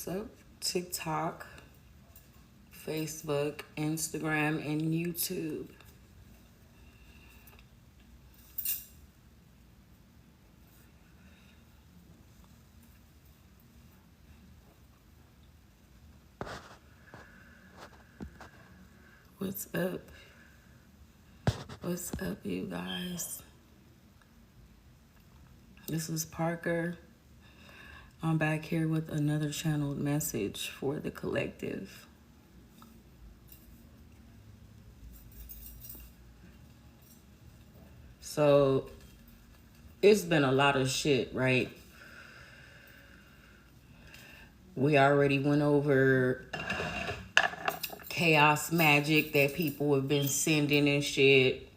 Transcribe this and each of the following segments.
What's up? TikTok, Facebook, Instagram, and YouTube. What's up? What's up, you guys? This is Parker. I'm back here with another channeled message for the collective. So, it's been a lot of shit, right? We already went over chaos magic that people have been sending and shit.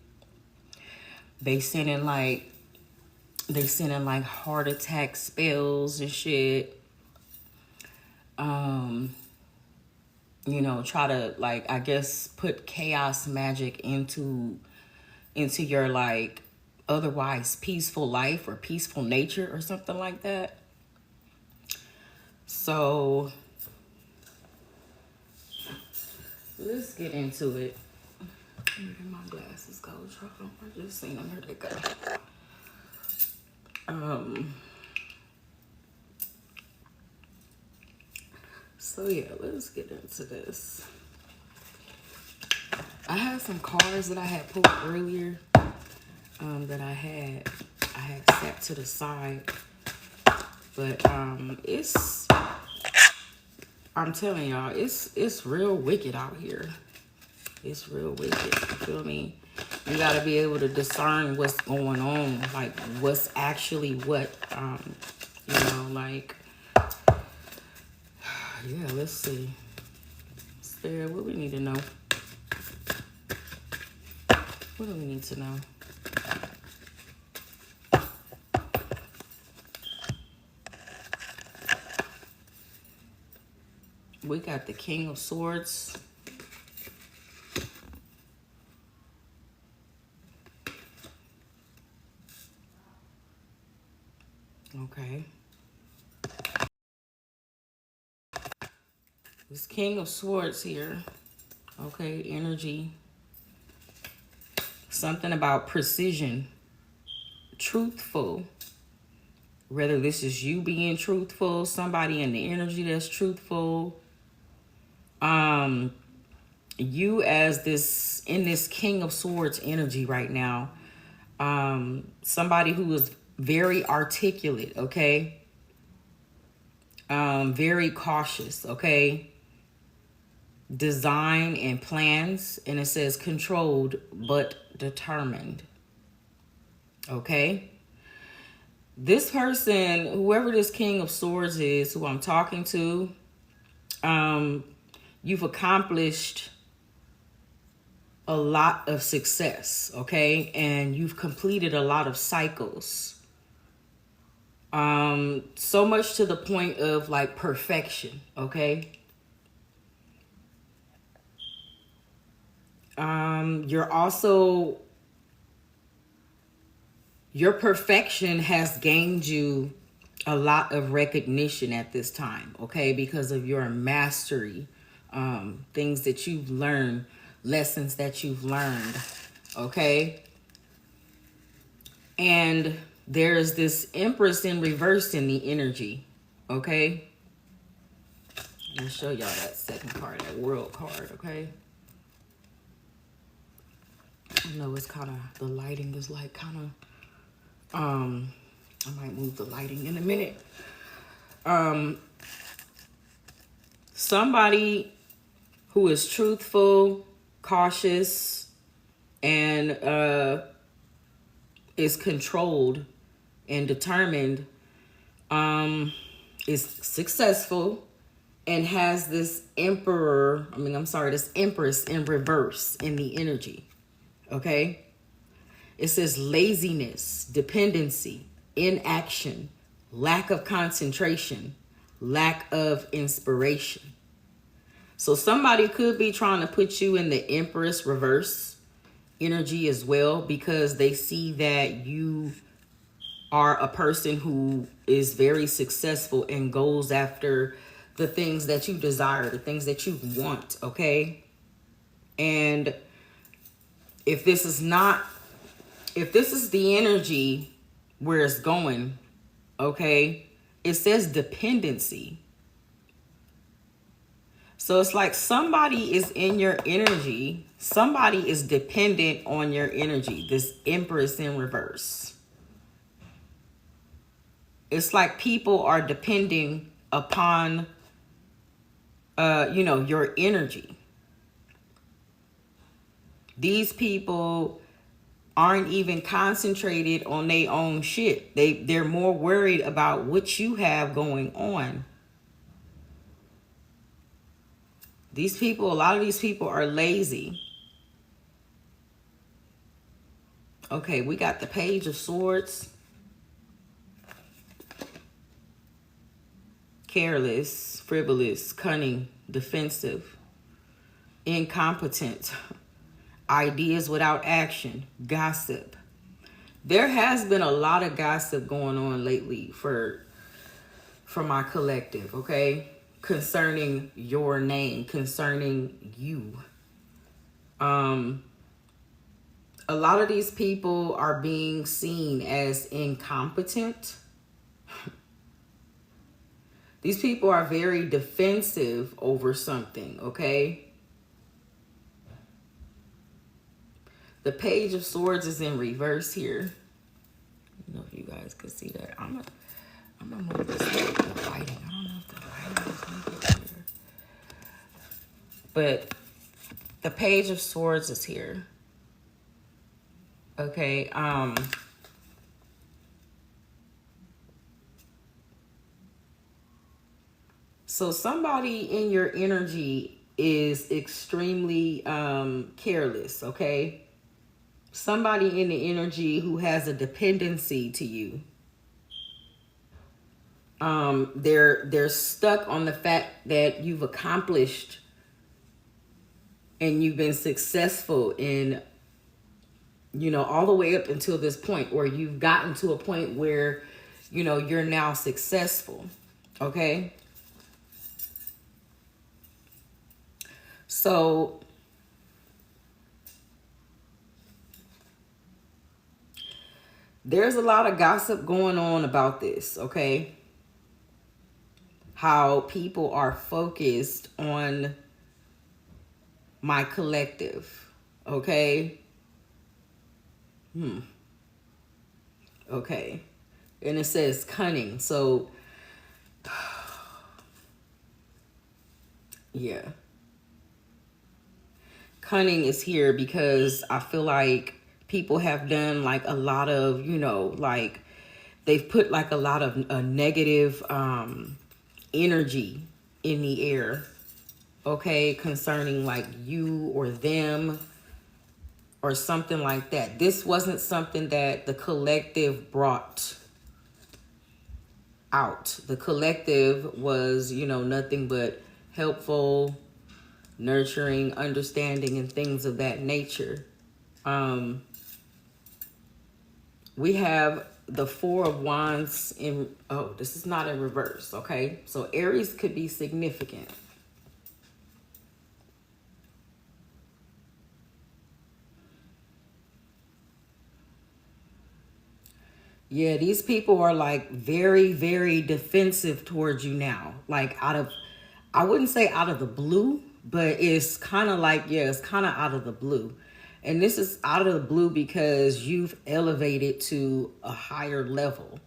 They sending like heart attack spells and shit. You know, try to like, I guess, put chaos magic into your like otherwise peaceful life or peaceful nature or something like that. So let's get into it. Where did my glasses go? I just seen them. Here they go. So yeah, let's get into this. I had some cards that I had pulled earlier that I had set to the side. But I'm telling y'all, it's real wicked out here. It's real wicked. You feel me? You gotta be able to discern what's going on, like what's actually what. You know, like, yeah. Let's see. Spirit, what we need to know? What do we need to know? We got the King of Swords. Okay. This King of Swords here. Okay, energy. Something about precision. Truthful. Whether this is you being truthful, somebody in the energy that's truthful. You as this, in this King of Swords energy right now. Somebody who is very articulate, okay? Very cautious, okay? Design and plans, and it says controlled but determined, okay? This person, whoever this King of Swords is, who I'm talking to, you've accomplished a lot of success, okay? And you've completed a lot of cycles. So much to the point of like perfection, okay? You're also, your perfection has gained you a lot of recognition at this time, okay? Because of your mastery, things that you've learned, lessons that you've learned, okay? And there's this Empress in reverse in the energy, okay? I'll show y'all that second card, that World card, okay? I know it's kind of, the lighting is like kind of, I might move the lighting in a minute. Somebody who is truthful, cautious, and is controlled and determined, is successful, and has this this Empress in reverse in the energy, okay? It says laziness, dependency, inaction, lack of concentration, lack of inspiration. So somebody could be trying to put you in the Empress reverse energy as well, because they see that you are a person who is very successful and goes after the things that you desire, the things that you want, okay? And if this is the energy where it's going, okay, it says dependency. So it's like somebody is in your energy. Somebody is dependent on your energy. This Empress in reverse. It's like people are depending upon, your energy. These people aren't even concentrated on their own shit. They're more worried about what you have going on. These people, a lot of these people are lazy. Okay, we got the Page of Swords. Careless, frivolous, cunning, defensive, incompetent, ideas without action, gossip. There has been a lot of gossip going on lately for my collective, okay? Concerning your name, concerning you. A lot of these people are being seen as incompetent. These people are very defensive over something, okay? The Page of Swords is in reverse here. I don't know if you guys can see that. I'm gonna move this lighting. I don't know if the lighting is moving here. But the Page of Swords is here. Okay, so somebody in your energy is extremely careless, okay? Somebody in the energy who has a dependency to you. They're stuck on the fact that you've accomplished and you've been successful in, all the way up until this point, or you've gotten to a point where, you're now successful, okay? So there's a lot of gossip going on about this, okay? How people are focused on my collective, okay? Okay. And it says cunning. So, yeah. Cunning is here because I feel like people have done like a lot of, like they've put like a lot of negative energy in the air, okay, concerning like you or them or something like that. This wasn't something that the collective brought out. The collective was, nothing but helpful, nurturing, understanding, and things of that nature. We have the Four of Wands in, this is not in reverse, okay? So Aries could be significant. Yeah, these people are like very, very defensive towards you now. Like I wouldn't say out of the blue, but it's kind of like, it's kind of out of the blue. And this is out of the blue because you've elevated to a higher level.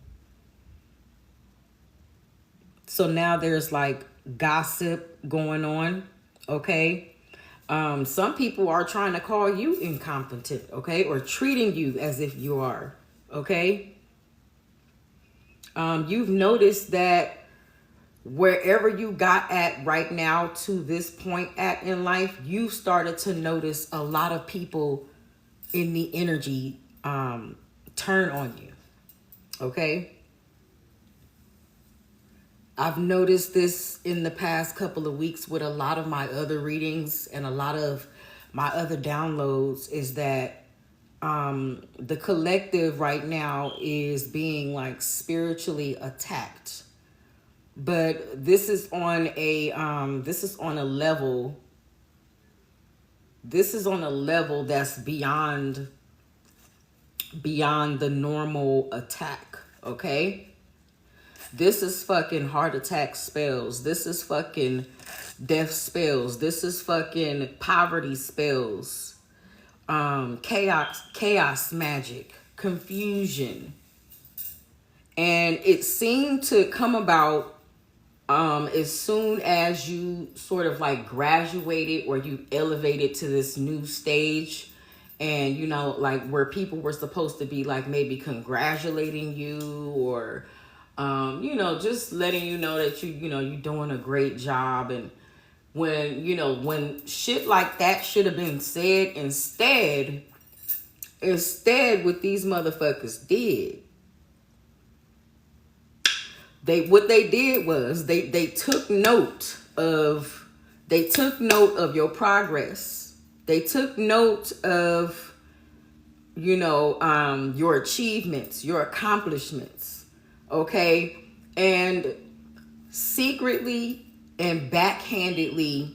So now there's like gossip going on, okay? Some people are trying to call you incompetent, okay? Or treating you as if you are, okay? You've noticed that wherever you got at right now to this point at in life, you started to notice a lot of people in the energy turn on you, okay? I've noticed this in the past couple of weeks with a lot of my other readings and a lot of my other downloads is that the collective right now is being like spiritually attacked. But this is on a level. This is on a level that's beyond the normal attack, okay? This is fucking heart attack spells. This is fucking death spells. This is fucking poverty spells. Chaos magic, confusion. And it seemed to come about as soon as you sort of like graduated or you elevated to this new stage, and you know, like where people were supposed to be like maybe congratulating you or you know, just letting you know that you're doing a great job. And when shit like that should have been said, instead what these motherfuckers did, what they did was they took note of your progress. They took note of your achievements, your accomplishments, okay? And secretly and backhandedly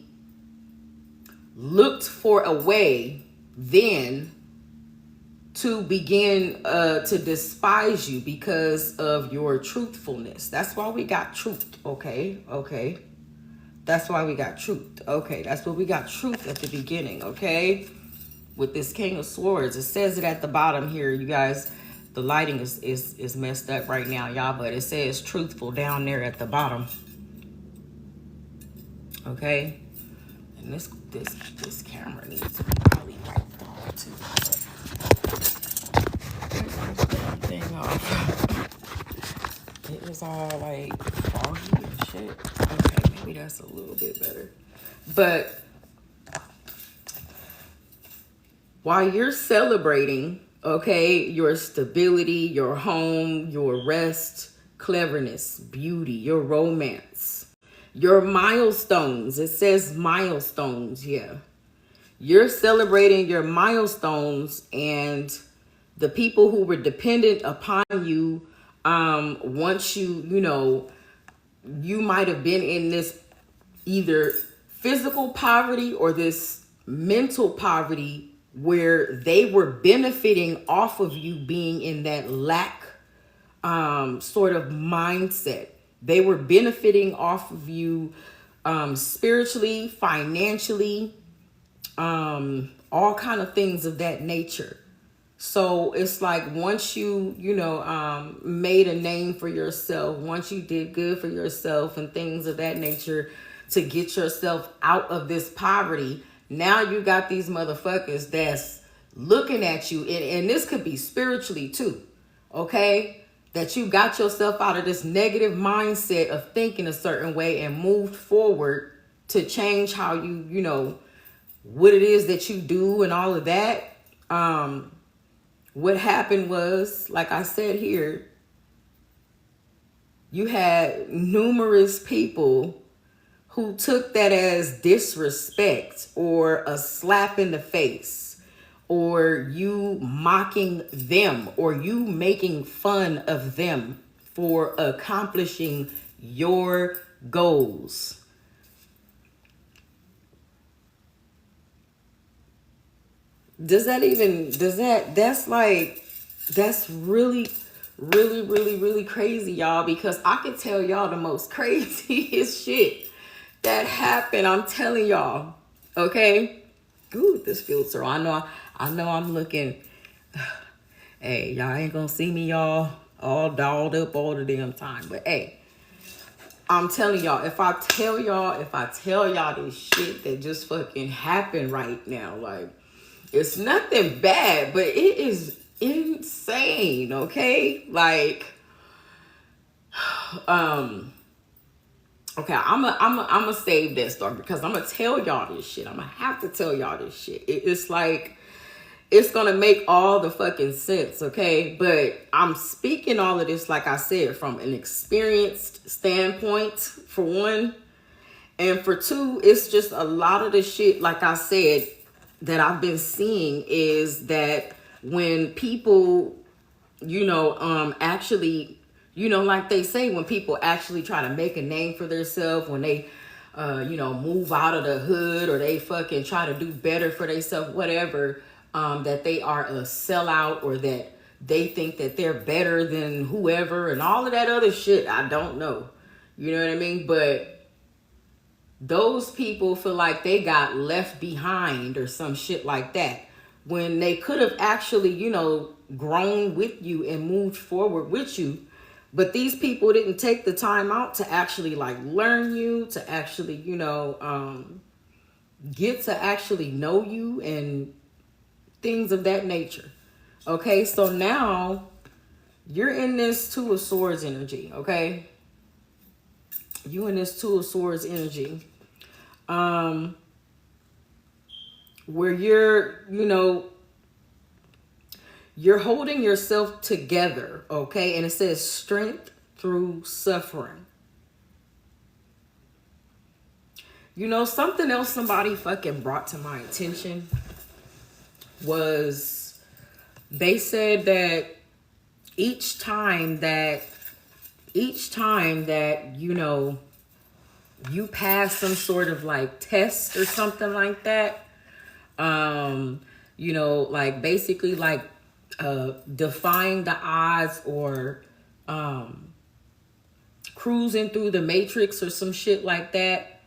looked for a way then to begin to despise you because of your truthfulness. That's why we got truth, okay? That's why we got truth. Okay, that's what we got, truth at the beginning, okay? With this King of Swords. It says it at the bottom here, you guys. The lighting is messed up right now, y'all, but it says truthful down there at the bottom. Okay? And this camera needs to be probably wiped off too. Thing off. It was all like foggy and shit. Okay, maybe that's a little bit better. But while you're celebrating, okay, your stability, your home, your rest, cleverness, beauty, your romance, your milestones. It says milestones, yeah. You're celebrating your milestones, and the people who were dependent upon you, once you might have been in this either physical poverty or this mental poverty where they were benefiting off of you being in that lack sort of mindset. They were benefiting off of you spiritually, financially, all kind of things of that nature. So it's like once you made a name for yourself, once you did good for yourself and things of that nature to get yourself out of this poverty, now you got these motherfuckers that's looking at you, and this could be spiritually too, okay? That you got yourself out of this negative mindset of thinking a certain way and moved forward to change how what it is that you do and all of that. What happened was, like I said here, you had numerous people who took that as disrespect or a slap in the face, or you mocking them, or you making fun of them for accomplishing your goals. That's really, really, really, really crazy, y'all, because I could tell y'all the most craziest shit that happened. I'm telling y'all, okay? Ooh, this filter. I know I'm looking. Hey, y'all ain't gonna see me all dolled up all the damn time. But hey, I'm telling y'all, if I tell y'all this shit that just fucking happened right now, like, it's nothing bad, but it is insane, okay? Like, okay, I'm a save that story because I'm gonna tell y'all this shit. I'm gonna have to tell y'all this shit. It's like, it's gonna make all the fucking sense, okay? But I'm speaking all of this, like I said, from an experienced standpoint, for one. And for two, it's just a lot of the shit, like I said, that I've been seeing is that when people, actually You know, like they say, when people actually try to make a name for themselves, when they, you know, move out of the hood, or they fucking try to do better for themselves, whatever, that they are a sellout, or that they think that they're better than whoever and all of that other shit. I don't know. You know what I mean? But those people feel like they got left behind or some shit like that, when they could have actually, you know, grown with you and moved forward with you. But these people didn't take the time out to actually like learn you, to actually, you know, get to actually know you and things of that nature. Okay, so now you're in this Two of Swords energy, okay? You in this Two of Swords energy. Where you're, you know, you're holding yourself together, okay? And it says strength through suffering. You know, something else somebody fucking brought to my attention was, they said that each time that, you know, you pass some sort of like test or something like that, you know, like basically like defying the odds, or cruising through the matrix or some shit like that.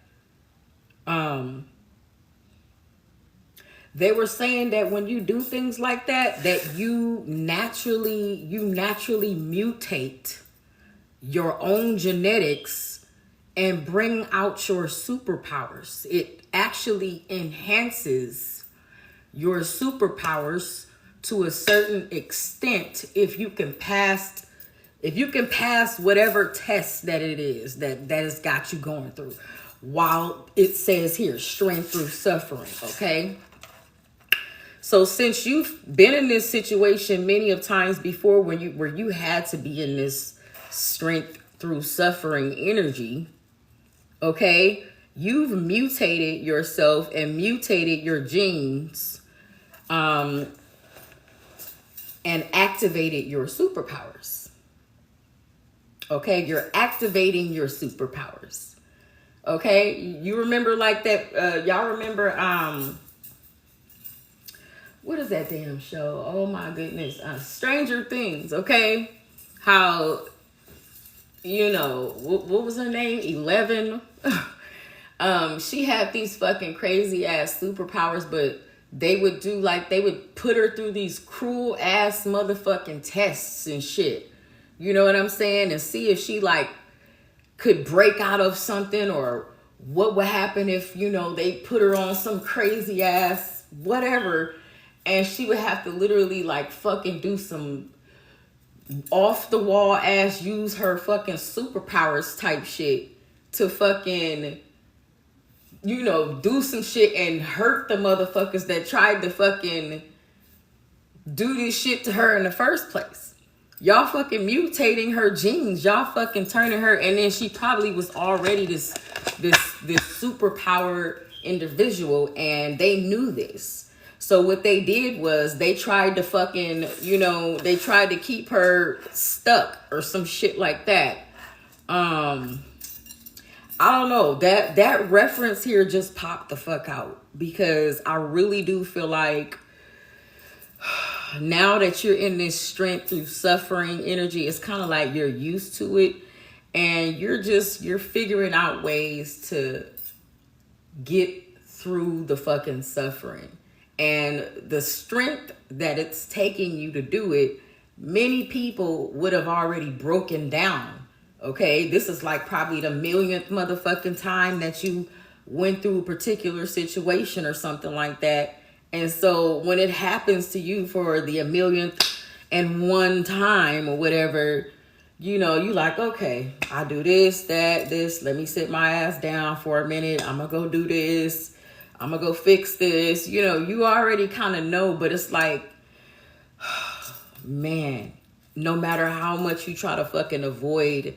They were saying that when you do things like that, that you naturally mutate your own genetics and bring out your superpowers. It actually enhances your superpowers to a certain extent if you can pass whatever test that it is that has got you going through. While it says here, strength through suffering, okay? So since you've been in this situation many of times before, where you had to be in this strength through suffering energy, okay, you've mutated yourself and mutated your genes, and activated your superpowers. Okay, you're activating your superpowers. Okay, you remember like that, y'all remember, what is that damn show? Oh my goodness, Stranger Things, okay? How, you know, what was her name? 11. She had these fucking crazy ass superpowers, but they would do like, they would put her through these cruel ass motherfucking tests and shit. You know what I'm saying? And see if she like could break out of something, or what would happen if, you know, they put her on some crazy ass whatever, and she would have to literally like fucking do some off the wall ass, use her fucking superpowers type shit to fucking, you know, do some shit and hurt the motherfuckers that tried to fucking do this shit to her in the first place. Y'all fucking mutating her genes. Y'all fucking turning her, and then she probably was already this superpowered individual, and they knew this. So what they did was they tried to fucking, you know, they tried to keep her stuck or some shit like that. I don't know. That reference here just popped the fuck out, because I really do feel like now that you're in this strength through suffering energy, it's kind of like you're used to it, and you're figuring out ways to get through the fucking suffering. And the strength that it's taking you to do it, many people would have already broken down. Okay, this is like probably the millionth motherfucking time that you went through a particular situation or something like that. And so when it happens to you for the millionth and one time or whatever, you know, you like, okay, I do this, that, this. Let me sit my ass down for a minute. I'm going to go do this. I'm going to go fix this. You know, you already kind of know, but it's like, man, no matter how much you try to fucking avoid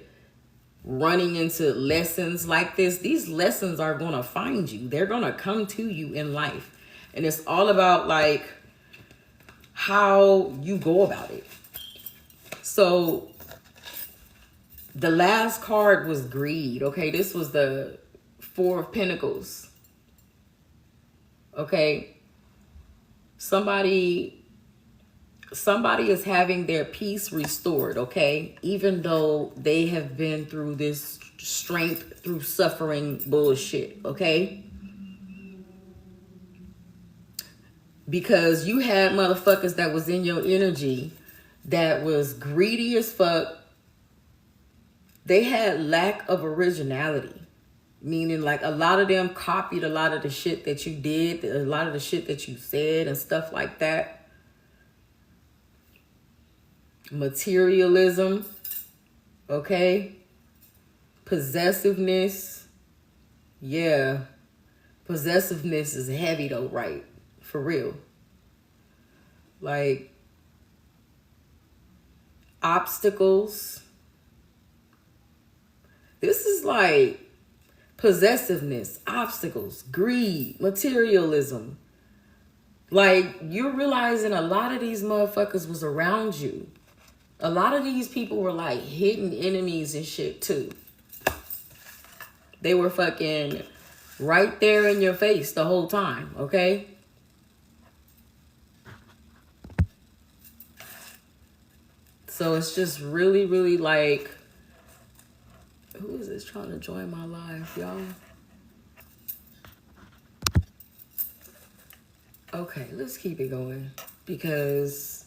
running into lessons like this, these lessons are going to find you. They're going to come to you in life. And it's all about like how you go about it. So The last card was greed. Okay, this was the Four of Pentacles. Okay, somebody is having their peace restored. Okay, even though they have been through this strength through suffering bullshit. Okay, because you had motherfuckers that was in your energy that was greedy as fuck. They had lack of originality, meaning like a lot of them copied a lot of the shit that you did, a lot of the shit that you said and stuff like that. Materialism, okay? Possessiveness. Yeah, possessiveness is heavy though, right? For real. Like obstacles. This is like possessiveness, obstacles, greed, materialism. Like you're realizing a lot of these motherfuckers was around you. A lot of these people were like hidden enemies and shit too. They were fucking right there in your face the whole time, okay? So it's just really, really like, who is this trying to join my live, y'all? Okay, let's keep it going because,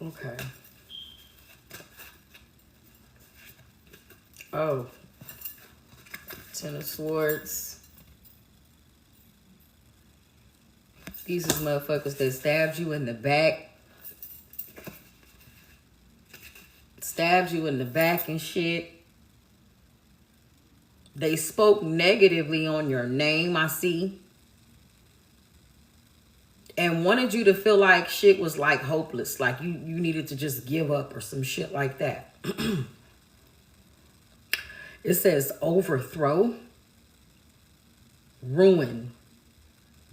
okay. Oh, Ten of Swords. These is motherfuckers that stabbed you in the back. Stabbed you in the back and shit. They spoke negatively on your name, I see. And wanted you to feel like shit was like hopeless. Like you needed to just give up or some shit like that. It says overthrow, ruin,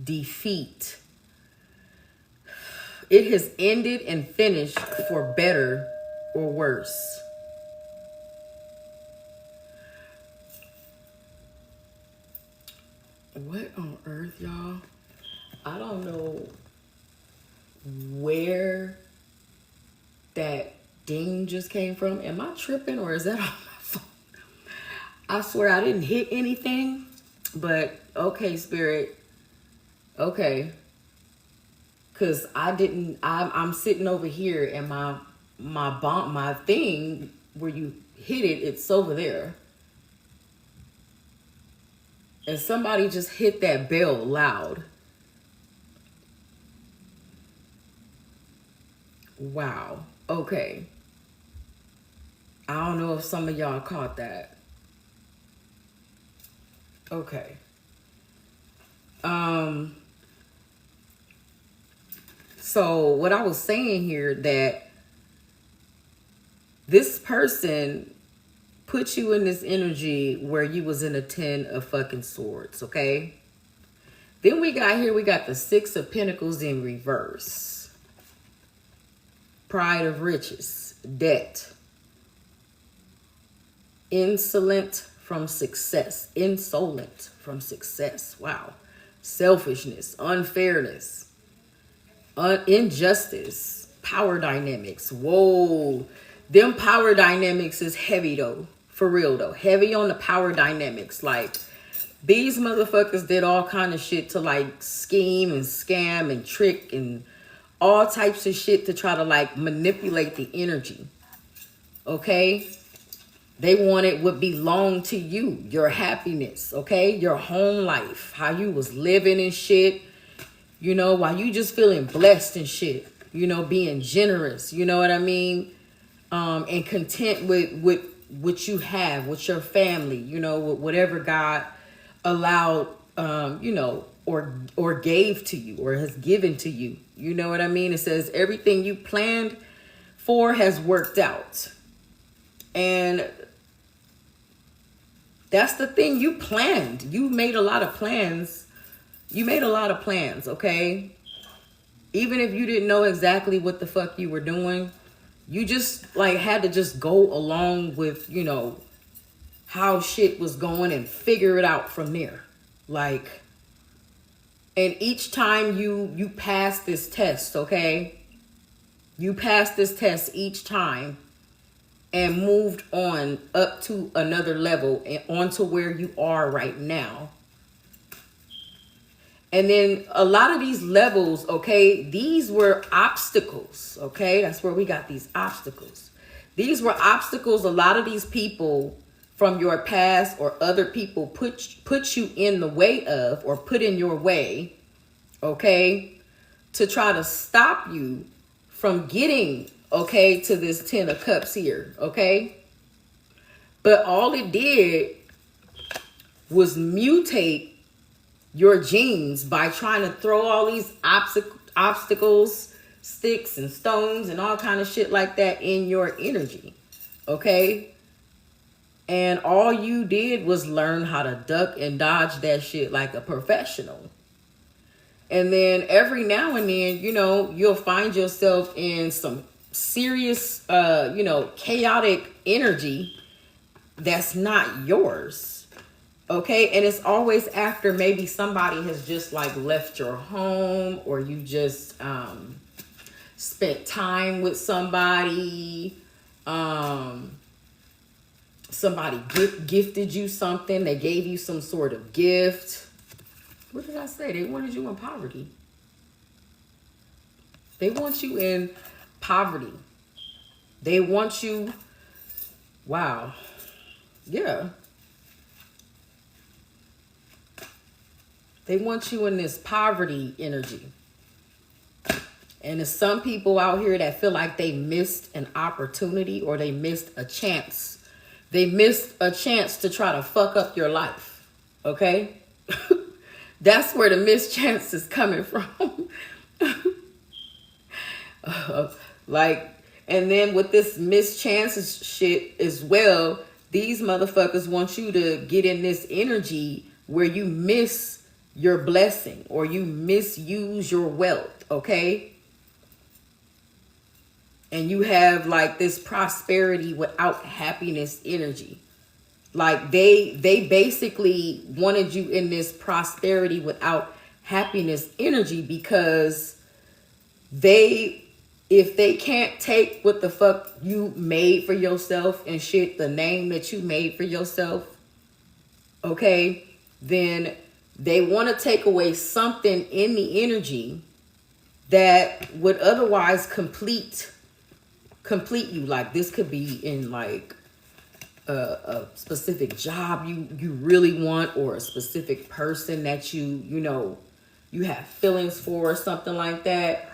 defeat. It has ended and finished for better or worse. What on earth, y'all? I don't know where that ding just came from. Am I tripping or is that on my phone? I swear I didn't hit anything, but okay, Spirit. Okay. Cause I'm sitting over here and my thing where you hit it, it's over there. And somebody just hit that bell loud. Wow. Okay. I don't know if some of y'all caught that. Okay. So what I was saying here, that this person put you in this energy where you was in a 10 of fucking swords, okay? Then we got the 6 of Pentacles in reverse. Pride of riches, debt. Insolent from success. Insolent from success. Wow. Selfishness, unfairness, injustice, power dynamics. Whoa. Them power dynamics is heavy though. For real though. Heavy on the power dynamics. Like these motherfuckers did all kind of shit to like scheme and scam and trick and all types of shit to try to like manipulate the energy. Okay? They wanted what belonged to you, your happiness, okay? Your home life, how you was living and shit, you know, while you just feeling blessed and shit, you know, being generous, you know what I mean? And content with what you have, with your family, you know, with whatever God allowed, you know, or gave to you or has given to you. You know what I mean? It says everything you planned for has worked out. And that's the thing, you planned. You made a lot of plans. You made a lot of plans, okay? Even if you didn't know exactly what the fuck you were doing, You just like had to just go along with, you know, how shit was going and figure it out from there. Like, and each time you pass this test, okay? You passed this test each time and moved on up to another level and onto where you are right now. And then a lot of these levels, okay, these were obstacles, okay? That's where we got these obstacles. These were obstacles a lot of these people from your past or other people put you in the way of, or put in your way, okay, to try to stop you from getting, okay, to this 10 of cups here, okay? But all it did was mutate your genes by trying to throw all these obstacles, sticks and stones and all kind of shit like that in your energy, okay? And all you did was learn how to duck and dodge that shit like a professional. And then every now and then, you know, you'll find yourself in some serious, you know, chaotic energy that's not yours. Okay, and it's always after maybe somebody has just like left your home, or you just spent time with somebody. Somebody gifted you something. They gave you some sort of gift. What did I say? They wanted you in poverty. They want you in poverty. They want you. Wow. Yeah. They want you in this poverty energy. And there's some people out here that feel like they missed an opportunity, or they missed a chance. They missed a chance to try to fuck up your life. Okay? That's where the missed chance is coming from. Like, and then with this missed chances shit as well, these motherfuckers want you to get in this energy where you miss your blessing, or you misuse your wealth, okay? And you have like this prosperity without happiness energy. Like they basically wanted you in this prosperity without happiness energy, because if they can't take what the fuck you made for yourself and shit, the name that you made for yourself, okay, then they want to take away something in the energy that would otherwise complete you. Like this could be in like a specific job you really want, or a specific person that you know you have feelings for, or something like that.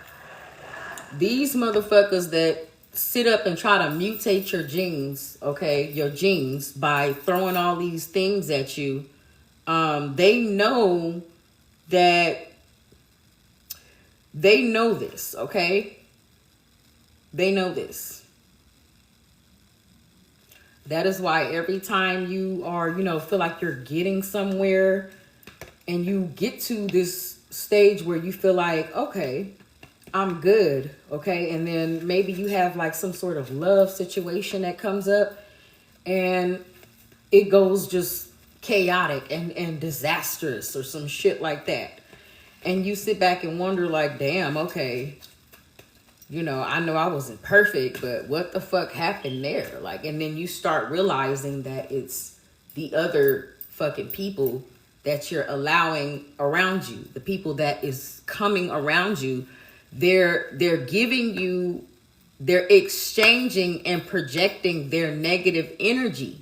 These motherfuckers that sit up and try to mutate your genes, okay, your genes, by throwing all these things at you, they know that, they know this, okay? They know this. That is why every time you are, you know, feel like you're getting somewhere, and you get to this stage where you feel like, okay, I'm good, okay? And then maybe you have like some sort of love situation that comes up, and it goes just chaotic and disastrous or some shit like that. And you sit back and wonder like, damn, okay, you know I wasn't perfect, but what the fuck happened there? Like, and then you start realizing that it's the other fucking people that you're allowing around you, the people that is coming around you. They're giving you, they're exchanging and projecting their negative energy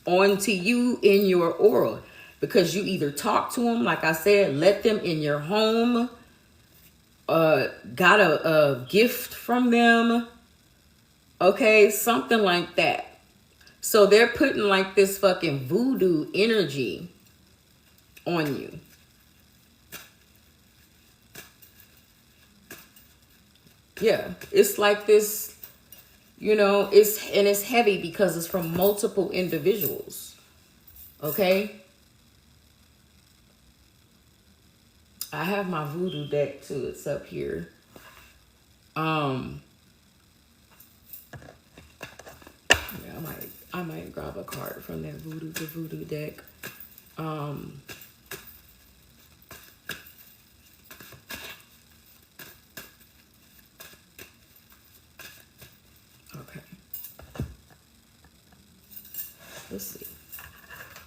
onto you in your aura, because you either talk to them, like I said, let them in your home, got a gift from them, okay, something like that. So they're putting like this fucking voodoo energy on you. Yeah, it's like this. You know, it's heavy because it's from multiple individuals. Okay? I have my voodoo deck too. It's up here. I might grab a card from that voodoo deck. Okay. Let's see.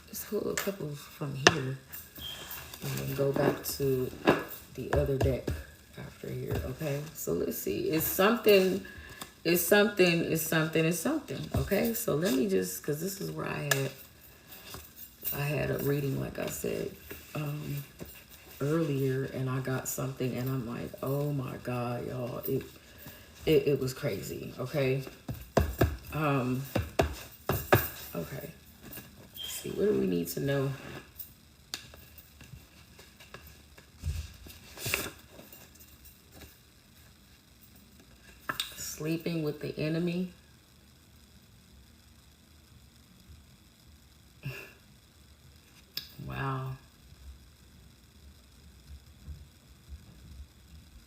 Let's pull a couple from here and then go back to the other deck after here. Okay. So let's see. It's something. Okay. So let me just, because this is where I had a reading, like I said, earlier, and I got something, and I'm like, oh my God, y'all, it was crazy. Okay. Okay. Let's see, what do we need to know? Sleeping with the enemy. Wow.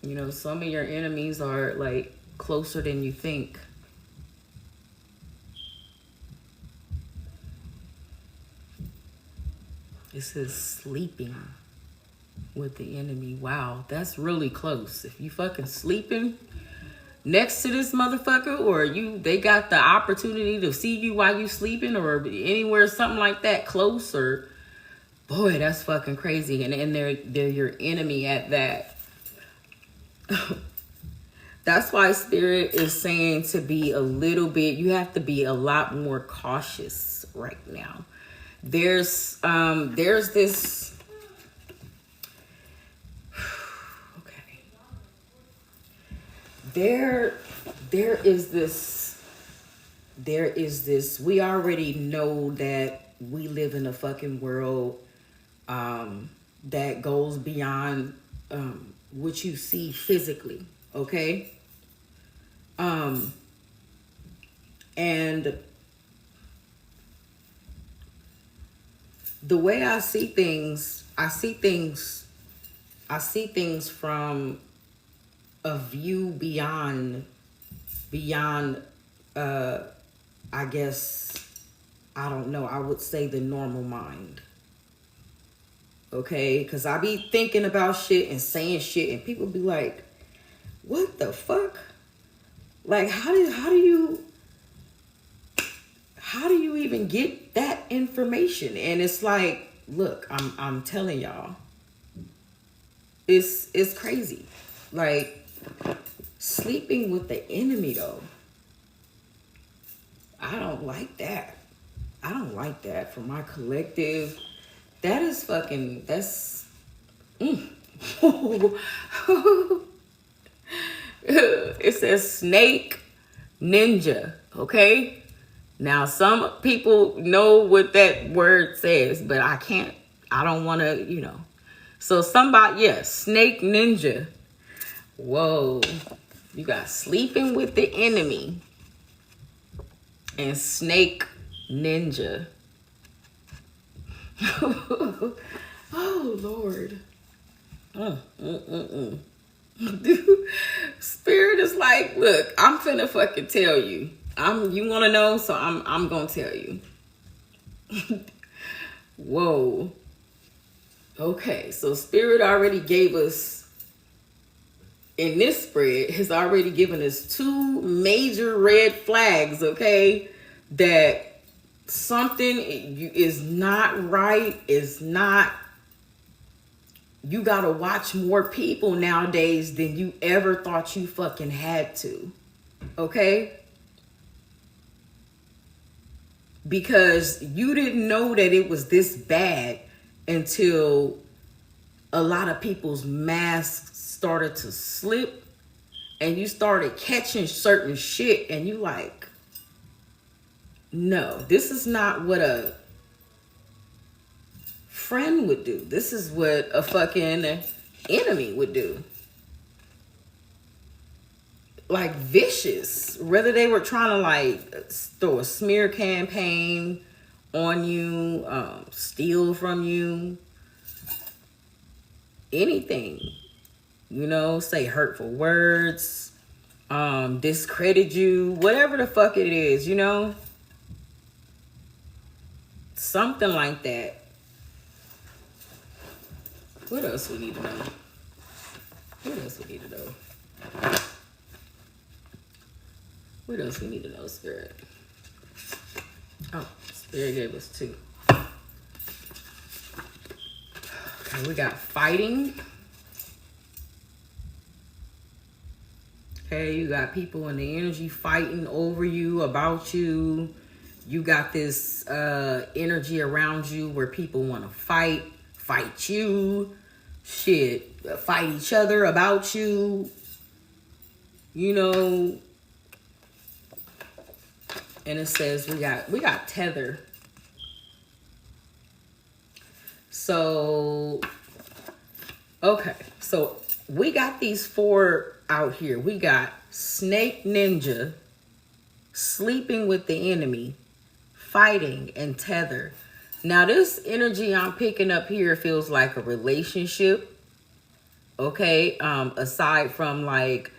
You know, some of your enemies are like closer than you think. It says sleeping with the enemy. Wow, that's really close. If you fucking sleeping next to this motherfucker, or they got the opportunity to see you while you sleeping, or anywhere, something like that close, or boy, that's fucking crazy. And they're your enemy at that. That's why Spirit is saying to be a little bit, you have to be a lot more cautious right now. There's this, okay. There is this, we already know that we live in a fucking world that goes beyond what you see physically, okay? And the way I see things from a view beyond I guess, I don't know, I would say the normal mind. Okay, because I be thinking about shit and saying shit, and people be like, what the fuck? Like, how do you even get that information? And it's like, look, I'm telling y'all, it's crazy. Like, sleeping with the enemy, though, I don't like that. I don't like that for my collective. That is fucking, that's, It says snake ninja, okay? Now, some people know what that word says, but I don't want to, you know. So somebody, yes, snake ninja. Whoa. You got sleeping with the enemy and snake ninja. Oh, Lord. Spirit is like, look, I'm finna fucking tell you. You want to know, so I'm gonna tell you. Whoa. Okay, so Spirit already gave us, in this spread, has already given us 2 major red flags, okay? That something is not right, is not, you gotta watch more people nowadays than you ever thought you fucking had to, okay? Because you didn't know that it was this bad until a lot of people's masks started to slip and you started catching certain shit, and you like, no, this is not what a friend would do. This is what a fucking enemy would do. Like, vicious. Whether they were trying to like throw a smear campaign on you, steal from you, anything, you know, say hurtful words, discredit you, whatever the fuck it is, you know. Something like that. What else we need to know? What else we need to know? What else we need to know, Spirit? Oh, Spirit gave us 2. Okay, we got fighting. Okay, you got people in the energy fighting over you, about you. You got this energy around you where people want to fight you, shit, fight each other about you, you know. And it says we got tether. So, okay, so we got these 4 out here. We got snake ninja, sleeping with the enemy, fighting, and tether. Now this energy I'm picking up here feels like a relationship. Okay, aside from like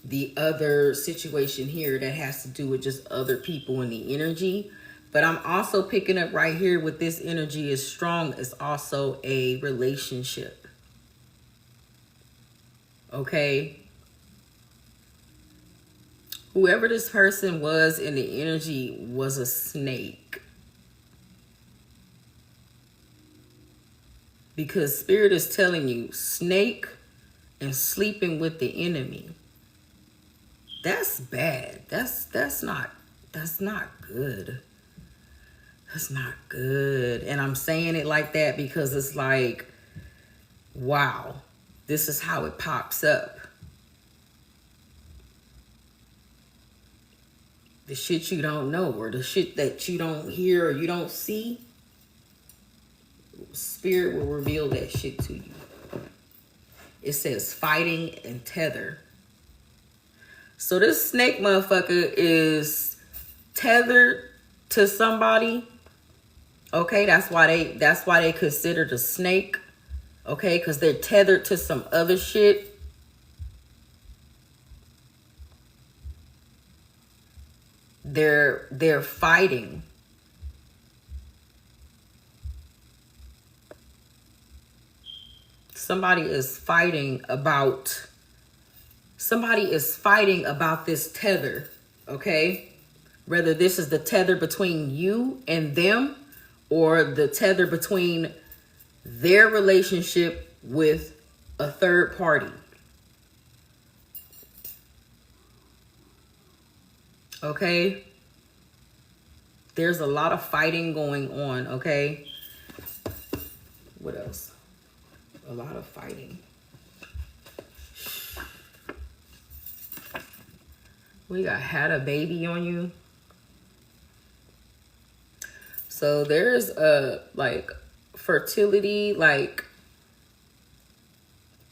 the other situation here that has to do with just other people in the energy. But I'm also picking up right here with this energy is strong. It's also a relationship. Okay. Whoever this person was in the energy was a snake. Because Spirit is telling you snake and sleeping with the enemy. That's bad. That's not good. That's not good. And I'm saying it like that because it's like, wow, this is how it pops up. The shit you don't know, or the shit that you don't hear or you don't see, Spirit will reveal that shit to you. It says fighting and tether. So this snake motherfucker is tethered to somebody. Okay, that's why they considered a snake. Okay, because they're tethered to some other shit. They're fighting. Somebody is fighting about this tether. Okay, whether this is the tether between you and them, or the tether between their relationship with a third party. Okay? There's a lot of fighting going on, okay? What else? A lot of fighting. We got had a baby on you. So there's a like fertility, like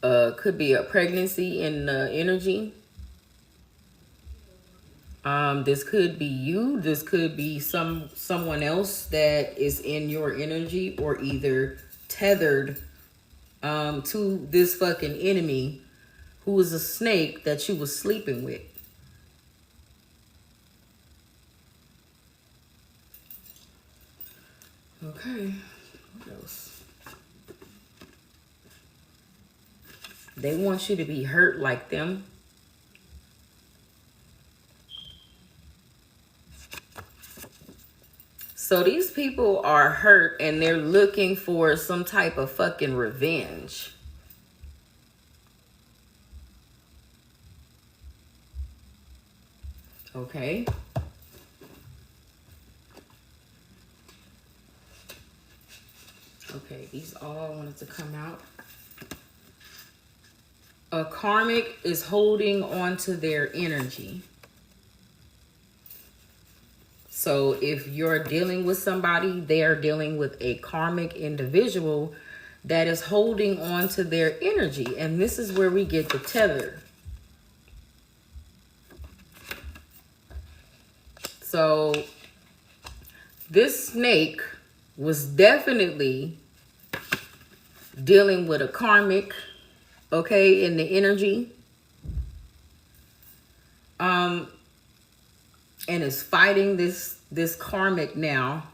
could be a pregnancy in the energy. This could be you. This could be someone else that is in your energy, or either tethered to this fucking enemy who was a snake that you was sleeping with. Okay, what else? They want you to be hurt like them. So these people are hurt and they're looking for some type of fucking revenge. Okay. Okay, these all wanted to come out. A karmic is holding on to their energy. So if you're dealing with somebody, they are dealing with a karmic individual that is holding on to their energy. And this is where we get the tether. So this snake was definitely dealing with a karmic, okay, in the energy. And is fighting this karmic now.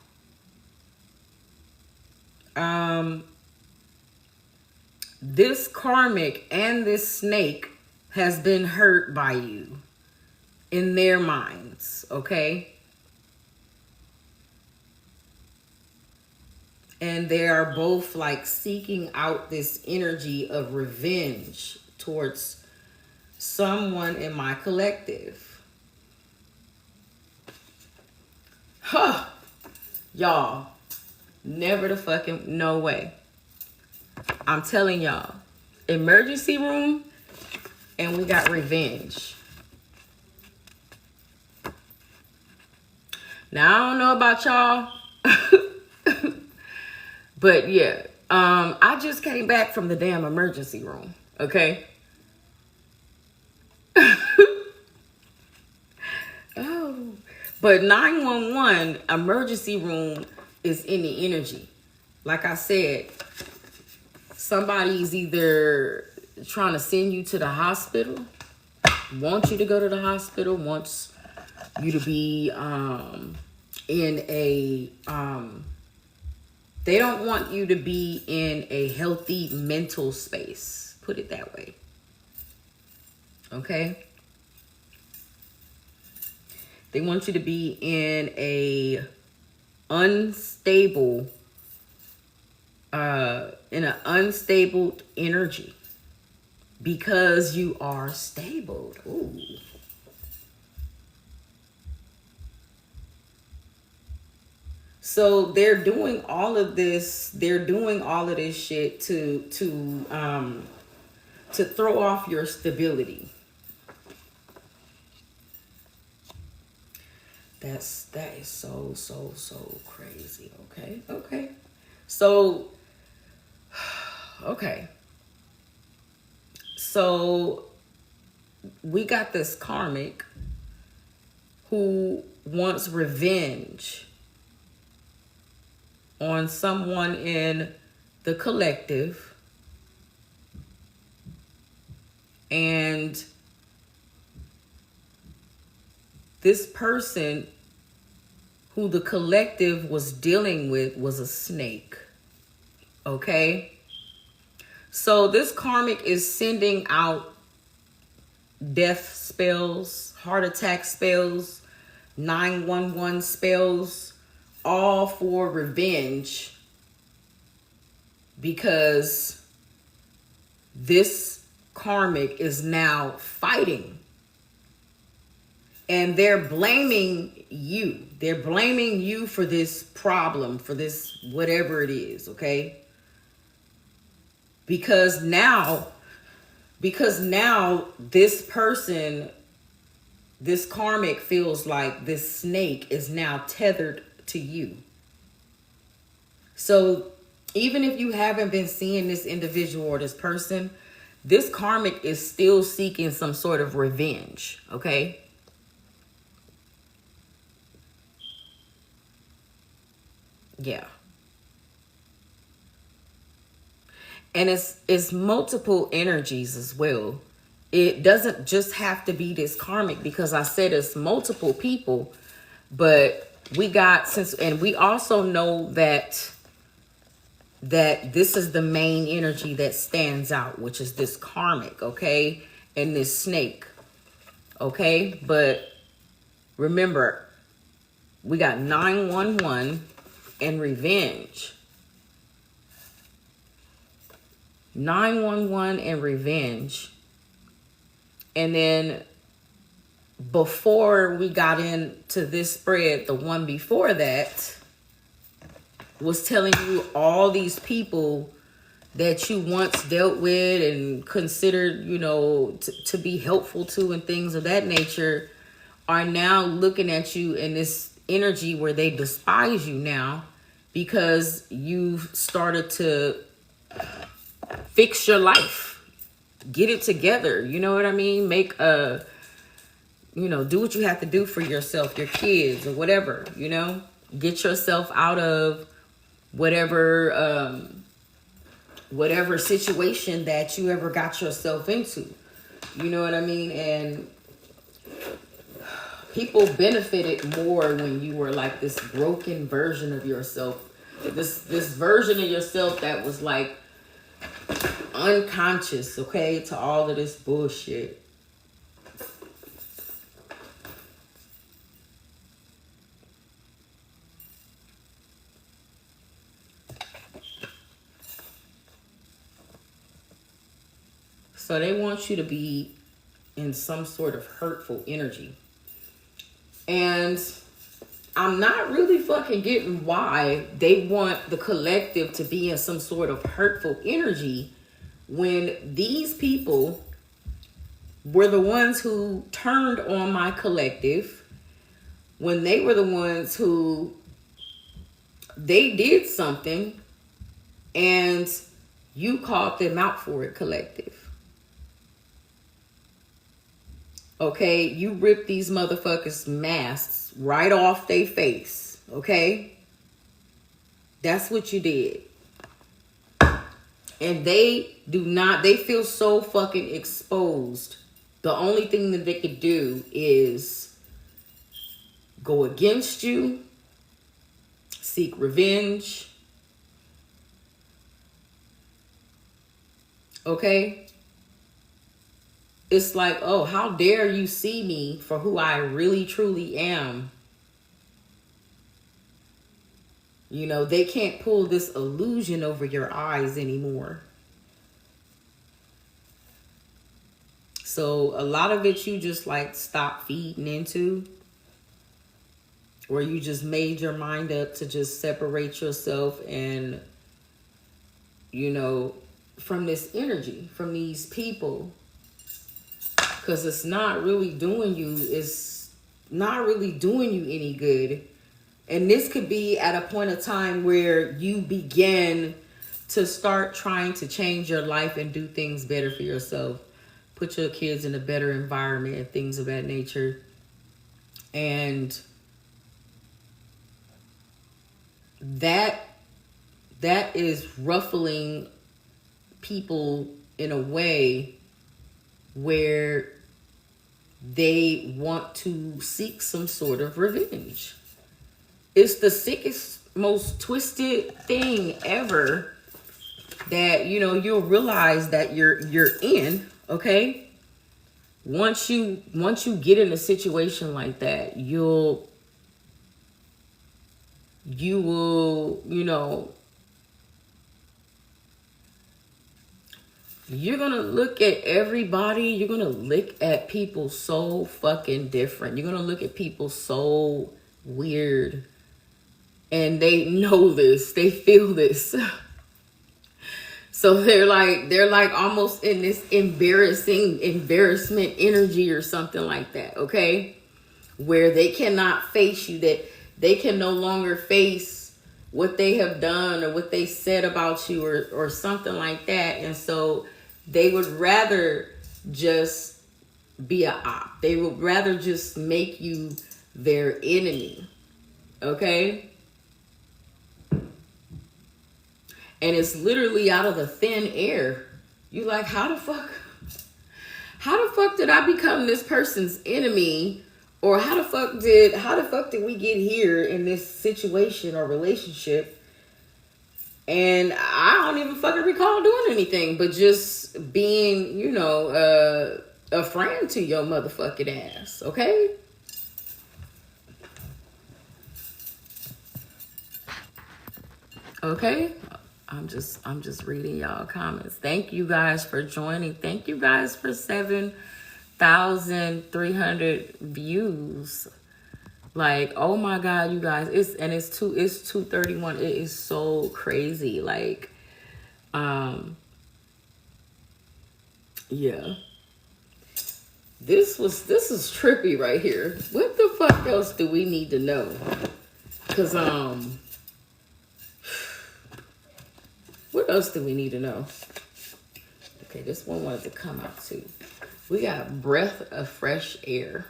This karmic and this snake has been hurt by you in their minds, okay? And they are both like seeking out this energy of revenge towards someone in my collective. Huh. Y'all, never the fucking, no way. I'm telling y'all, emergency room, and we got revenge. Now, I don't know about y'all, but yeah, I just came back from the damn emergency room, okay? Oh, but 911 emergency room is in the energy. Like I said, somebody's either trying to send you to the hospital, want you to go to the hospital, wants you to be in a they don't want you to be in a healthy mental space, put it that way. Okay, they want you to be in a unstable in an unstable energy because you are stable. Ooh. So they're doing all of this. They're doing all of this shit to throw off your stability. That is so crazy. Okay. So okay. So we got this karmic who wants revenge on someone in the collective, and this person who the collective was dealing with was a snake. Okay, so this karmic is sending out death spells, heart attack spells, 911 spells, all for revenge, because this karmic is now fighting, and they're blaming you. They're blaming you for this problem, for this whatever it is, okay? Because now this person, this karmic feels like this snake is now tethered to you. So even if you haven't been seeing this individual or this person, this karmic is still seeking some sort of revenge, okay? Yeah. And it's multiple energies as well. It doesn't just have to be this karmic, because I said it's multiple people, but we got, and we also know that this is the main energy that stands out, which is this karmic, okay? And this snake, okay? But remember, we got 911 and revenge. 911 and revenge. And then before we got into this spread, the one before that was telling you all these people that you once dealt with and considered, you know, to be helpful to and things of that nature are now looking at you in this energy where they despise you now because you've started to fix your life, get it together. You know what I mean? Make do what you have to do for yourself, your kids, or whatever, you know, get yourself out of whatever situation that you ever got yourself into. You know what I mean? And people benefited more when you were like this broken version of yourself, This version of yourself that was like unconscious, okay, to all of this bullshit. So they want you to be in some sort of hurtful energy. And I'm not really fucking getting why they want the collective to be in some sort of hurtful energy when these people were the ones who turned on my collective, when they were the ones who they did something and you called them out for it, collective. Okay, you ripped these motherfuckers' masks right off their face. Okay, that's what you did. And they feel so fucking exposed. The only thing that they could do is go against you, seek revenge. Okay? It's like, oh, how dare you see me for who I really truly am. You know, they can't pull this illusion over your eyes anymore. So a lot of it you just like stop feeding into. Or you just made your mind up to just separate yourself and, you know, from this energy, from these people. Because it's not really doing you, it's not really doing you any good. And this could be at a point of time where you begin to start trying to change your life and do things better for yourself. Put your kids in a better environment and things of that nature. And that is ruffling people in a way where they want to seek some sort of revenge. It's the sickest, most twisted thing ever that, you know, you'll realize that you're in, okay? Once you get in a situation like that, you will, you know, you're going to look at everybody. You're going to look at people so fucking different. You're going to look at people so weird. And they know this. They feel this. So they're like almost in this embarrassment energy or something like that. Okay. Where they cannot face you, that they can no longer face what they have done or what they said about you or something like that. And so they would rather just be a op. They would rather just make you their enemy. Okay? And it's literally out of the thin air. You like, how the fuck did I become this person's enemy? Or how the fuck did we get here in this situation or relationship? And I don't even fucking recall doing anything but just being, you know, a friend to your motherfucking ass, okay? Okay? I'm just reading y'all comments. Thank you guys for joining. Thank you guys for 7,300 views. Like, oh my God, you guys, it's 2:31. It is so crazy. Like, yeah. This is trippy right here. What the fuck else do we need to know? Cause what else do we need to know? Okay, this one wanted to come out too. We got breath of fresh air.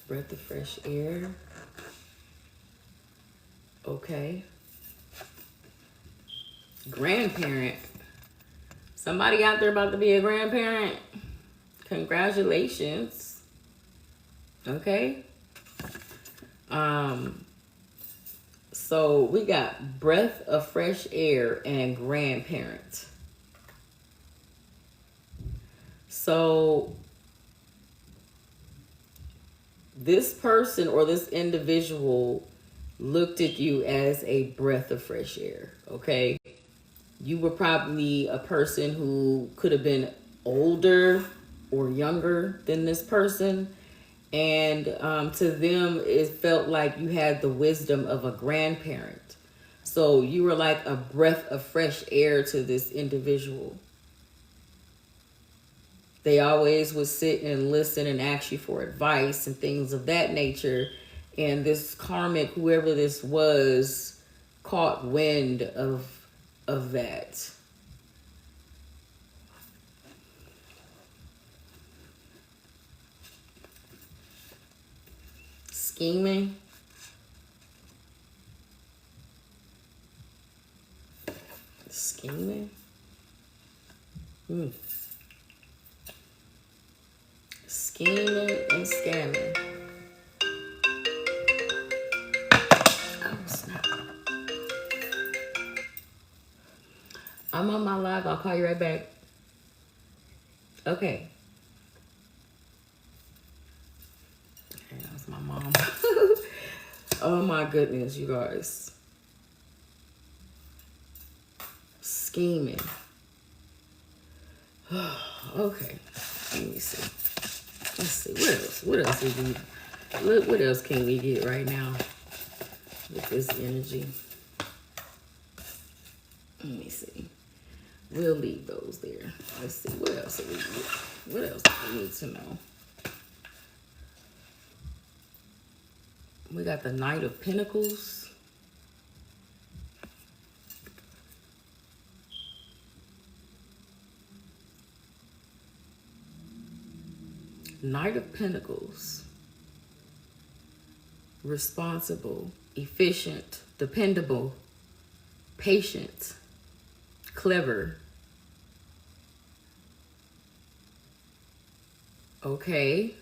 Breath of fresh air. Okay. Grandparent. Somebody out there about to be a grandparent. Congratulations. Okay. So we got breath of fresh air and grandparent. So this person or this individual looked at you as a breath of fresh air, okay? You were probably a person who could have been older or younger than this person. And to them, it felt like you had the wisdom of a grandparent. So you were like a breath of fresh air to this individual. They always would sit and listen and ask you for advice and things of that nature. And this karmic, whoever this was, caught wind of that. Scheming. Scheming. Scheming and scamming. Oh, snap. I'm on my live. I'll call you right back. Okay. Okay, that was my mom. Oh my goodness, you guys. Scheming. Okay. Let me see. Let's see. What else? What else we need? What else can we get right now with this energy? Let me see. We'll leave those there. Let's see. What else do we get? What else do we need to know? We got the Knight of Pentacles. Knight of Pentacles. Responsible, efficient, dependable, patient, clever. Okay.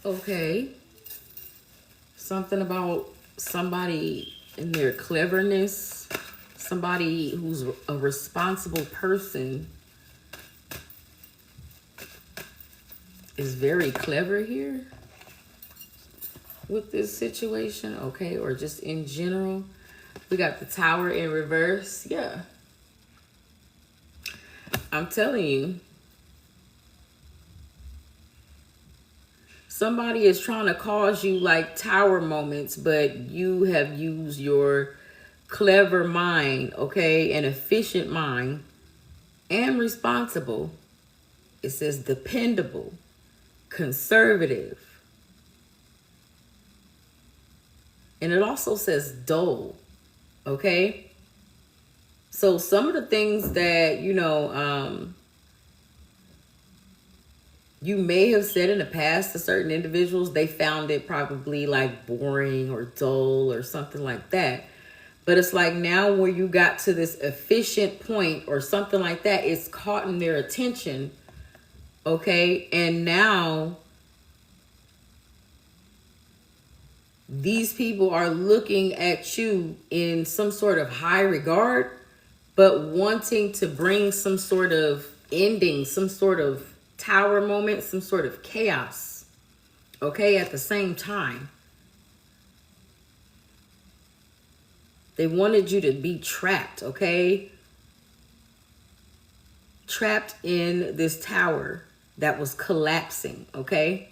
Okay. Something about somebody in their cleverness. Somebody who's a responsible person is very clever here with this situation, okay? Or just in general. We got the Tower in reverse. Yeah. I'm telling you. Somebody is trying to cause you like tower moments, but you have used your clever mind, okay? An efficient mind and responsible. It says dependable, conservative. And it also says dull, okay? So some of the things that, you may have said in the past to certain individuals, they found it probably like boring or dull or something like that. But it's like now where you got to this efficient point or something like that, it's caught in their attention, okay? And now these people are looking at you in some sort of high regard, but wanting to bring some sort of ending, some sort of tower moment, some sort of chaos, okay, at the same time. They wanted you to be trapped, okay? Trapped in this tower that was collapsing, okay?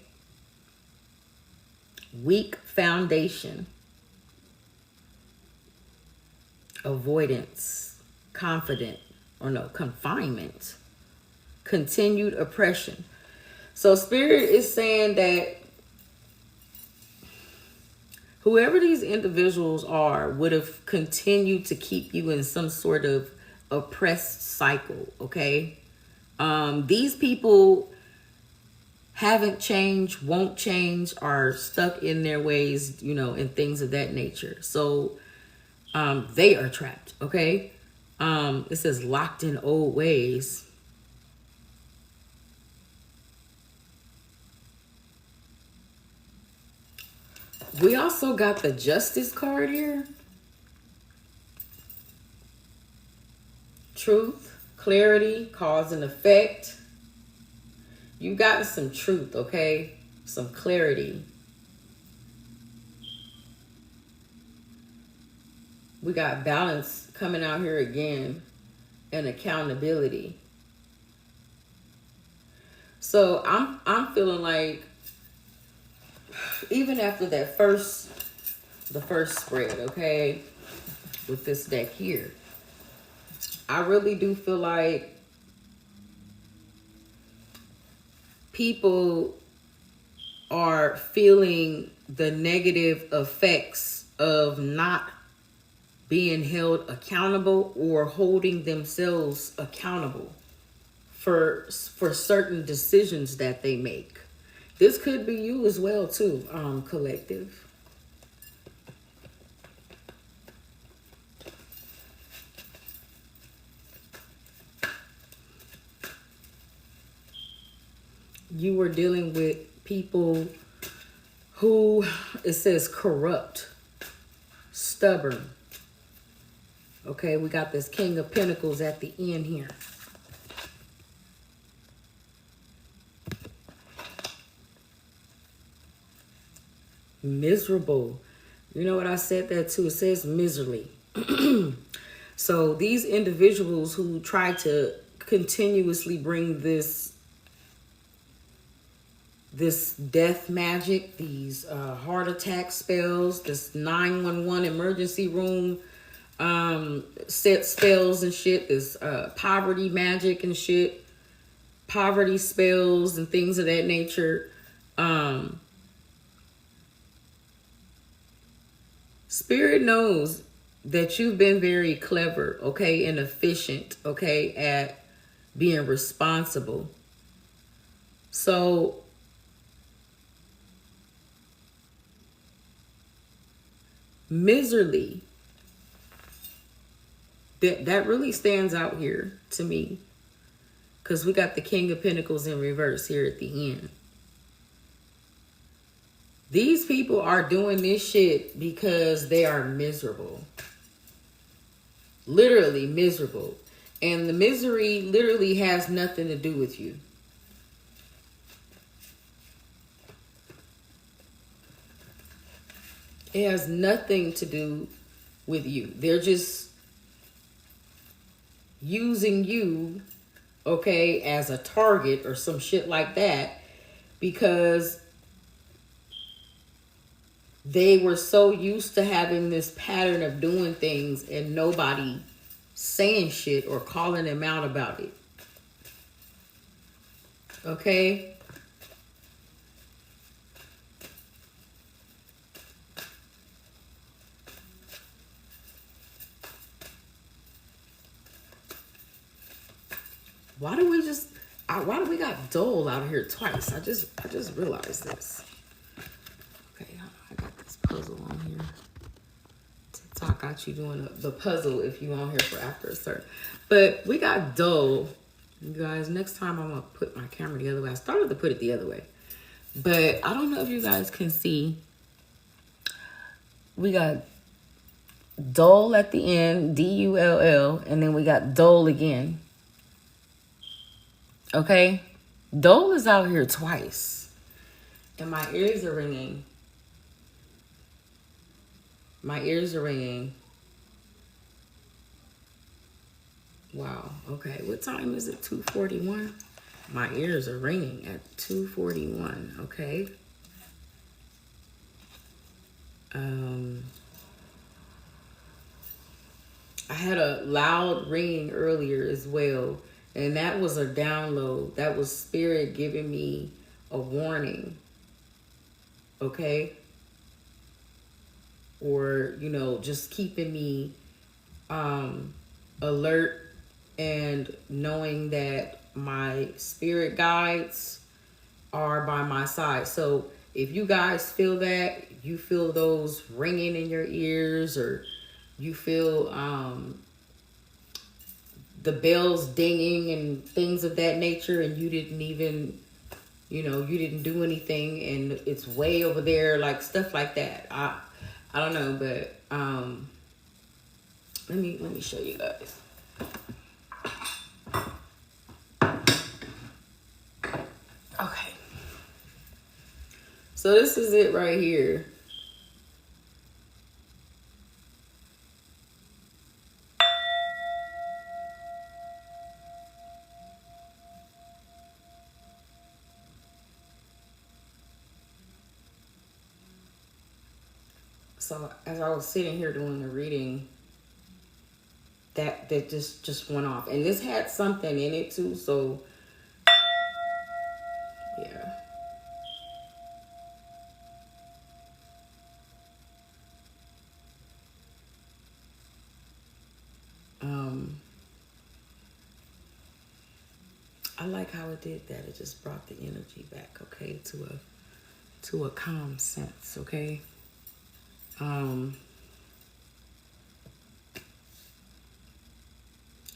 Weak foundation. Avoidance. Confinement. Continued oppression. So Spirit is saying that whoever these individuals are would have continued to keep you in some sort of oppressed cycle, okay? These people haven't changed, won't change, are stuck in their ways, and things of that nature. So they are trapped, okay? It says locked in old ways. We also got the Justice card here. Truth, clarity, cause and effect. You got some truth, okay? Some clarity. We got balance coming out here again, and accountability. So I'm feeling like, even after the first spread, okay, with this deck here, I really do feel like people are feeling the negative effects of not being held accountable or holding themselves accountable for certain decisions that they make. This could be you as well too, collective. You were dealing with people who, it says, corrupt, stubborn. Okay, we got this King of Pentacles at the end here. Miserable. You know what I said that too? It says miserly. So these individuals who try to continuously bring this death magic, these heart attack spells, this 911 emergency room set spells and shit, this poverty magic and shit, poverty spells and things of that nature. Spirit knows that you've been very clever, okay, and efficient, okay, at being responsible. So miserly, that really stands out here to me, because we got the King of Pentacles in reverse here at the end. These people are doing this shit because they are miserable. Literally miserable. And the misery literally has nothing to do with you. It has nothing to do with you. They're just using you, okay, as a target or some shit like that, because they were so used to having this pattern of doing things and nobody saying shit or calling them out about it. Okay? Why do we got dull out here twice? I just realized this. Okay, I got this puzzle on here. TikTok got you doing the puzzle if you on here for after a certain. But we got dull. You guys, next time I'm gonna put my camera the other way. I started to put it the other way, but I don't know if you guys can see. We got dull at the end, D-U-L-L, and then we got dull again. Okay, Dole is out here twice, and my ears are ringing. My ears are ringing. Wow. Okay, what time is it? 2:41. My ears are ringing at 2:41. Okay. I had a loud ringing earlier as well. And that was a download. That was Spirit giving me a warning. Okay? Or, you know, just keeping me alert and knowing that my spirit guides are by my side. So if you guys feel that, you feel those ringing in your ears, or you feel the bells dinging and things of that nature, and you didn't even, you know, you didn't do anything and it's way over there, like stuff like that. I don't know, but let me show you guys. Okay. So this is it right here. So as I was sitting here doing the reading, that just went off, and this had something in it too. So yeah. I like how it did that. It just brought the energy back, okay, to a calm sense, okay.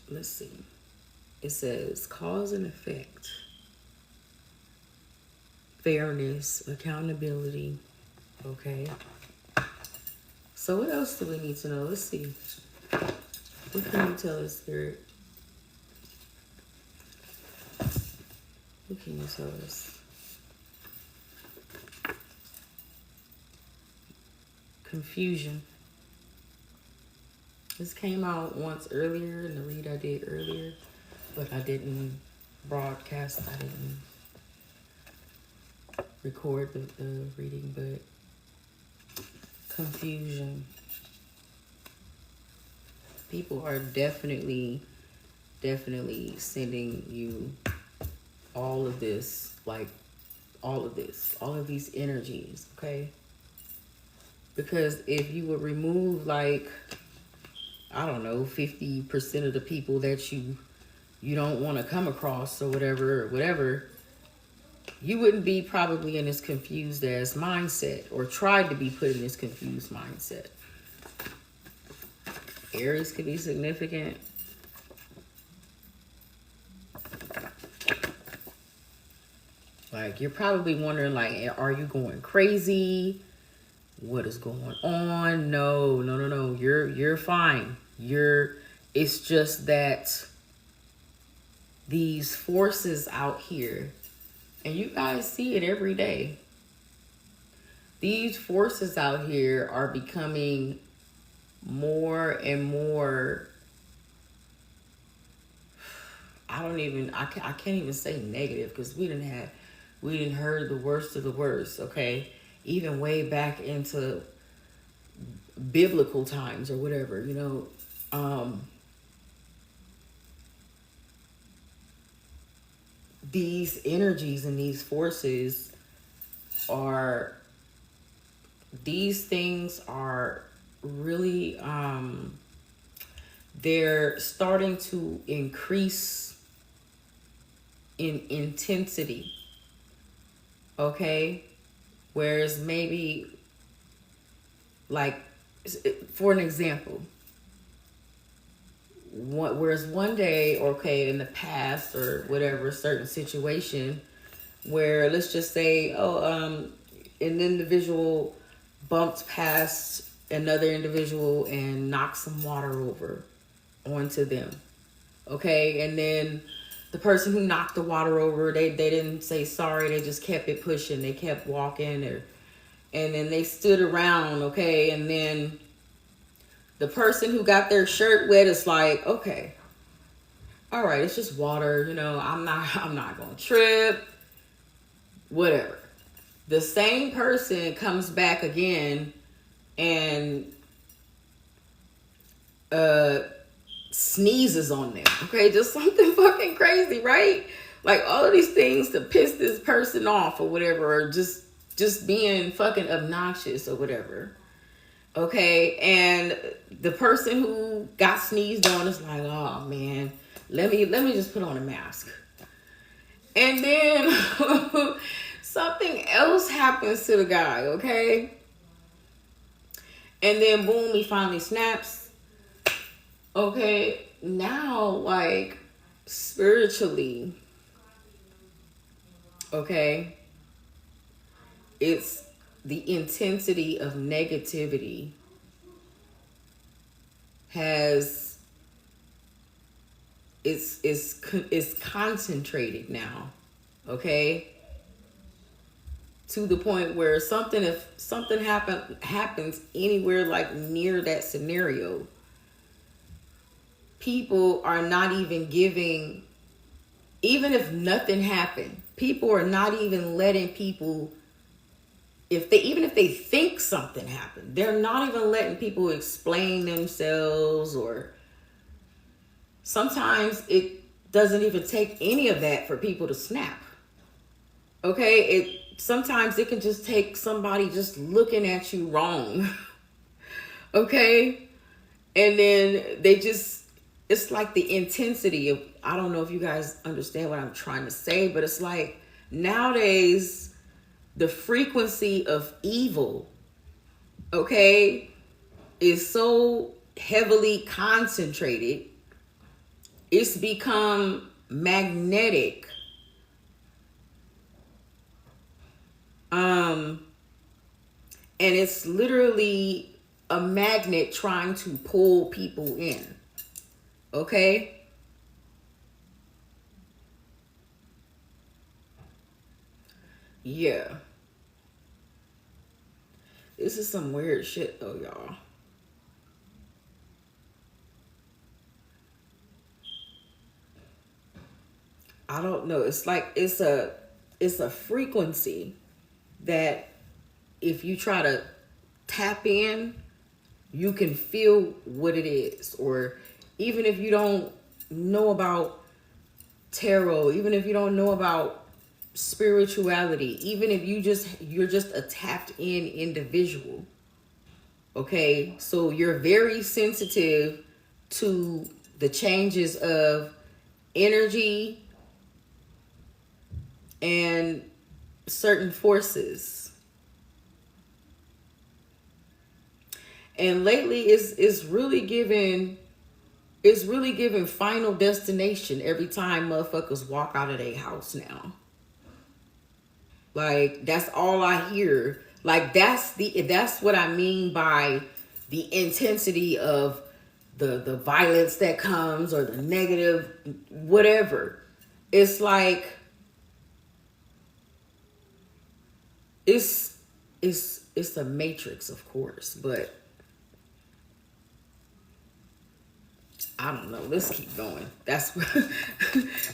Let's see. It says cause and effect, fairness, accountability, okay. So what else do we need to know? Let's see. What can you tell us, Spirit? What can you tell us? Confusion. This came out once earlier in the read I did earlier, but I didn't broadcast. I didn't record the reading, but confusion. People are definitely sending you all of this, like all of these energies, okay? Because if you would remove, like, I don't know, 50% of the people that you don't want to come across or whatever, you wouldn't be probably in this confused ass mindset, or tried to be put in this confused mindset. Aries could be significant. Like, you're probably wondering, like, are you going crazy? What is going on? No. You're fine. It's just that these forces out here, and you guys see it every day. These forces out here are becoming more and more, I can't even say negative, because we didn't heard the worst of the worst, okay? Even way back into biblical times or whatever, you know. These energies and these forces these things are really, they're starting to increase in intensity, okay? Whereas maybe, like, for an example, whereas one day, okay, in the past or whatever, certain situation where, let's just say, an individual bumped past another individual and knocked some water over onto them, okay? And then the person who knocked the water over, they didn't say sorry, they just kept it pushing, they kept walking, and then they stood around, okay? And then the person who got their shirt wet is like, okay, all right, it's just water, you know, I'm not gonna trip, whatever. The same person comes back again and sneezes on them, okay? Just something fucking crazy, right? Like, all of these things to piss this person off or whatever, or just being fucking obnoxious or whatever, okay? And the person who got sneezed on is like, oh man, let me just put on a mask. And then something else happens to the guy, okay? And then boom, he finally snaps. Okay, now, like, spiritually, Okay? It's the intensity of negativity is concentrated now. Okay? To the point where if something happens anywhere like near that scenario, people are not even giving, even if nothing happened, people are not even letting people, even if they think something happened, they're not even letting people explain themselves. Or sometimes it doesn't even take any of that for people to snap. Okay? Sometimes it can just take somebody just looking at you wrong. Okay? And then it's like the intensity of, I don't know if you guys understand what I'm trying to say, but it's like nowadays the frequency of evil, okay, is so heavily concentrated. It's become magnetic. And it's literally a magnet trying to pull people in. Okay? Yeah. This is some weird shit though, y'all. I don't know. It's like it's a frequency that if you try to tap in, you can feel what it is. Or even if you don't know about tarot, even if you don't know about spirituality, even if you're just a tapped in individual. Okay? So you're very sensitive to the changes of energy and certain forces. And lately it's really giving Final Destination every time motherfuckers walk out of their house now. Like, that's all I hear. Like, that's what I mean by the intensity of the violence that comes, or the negative whatever. It's like it's a matrix, of course, but I don't know. Let's keep going. That's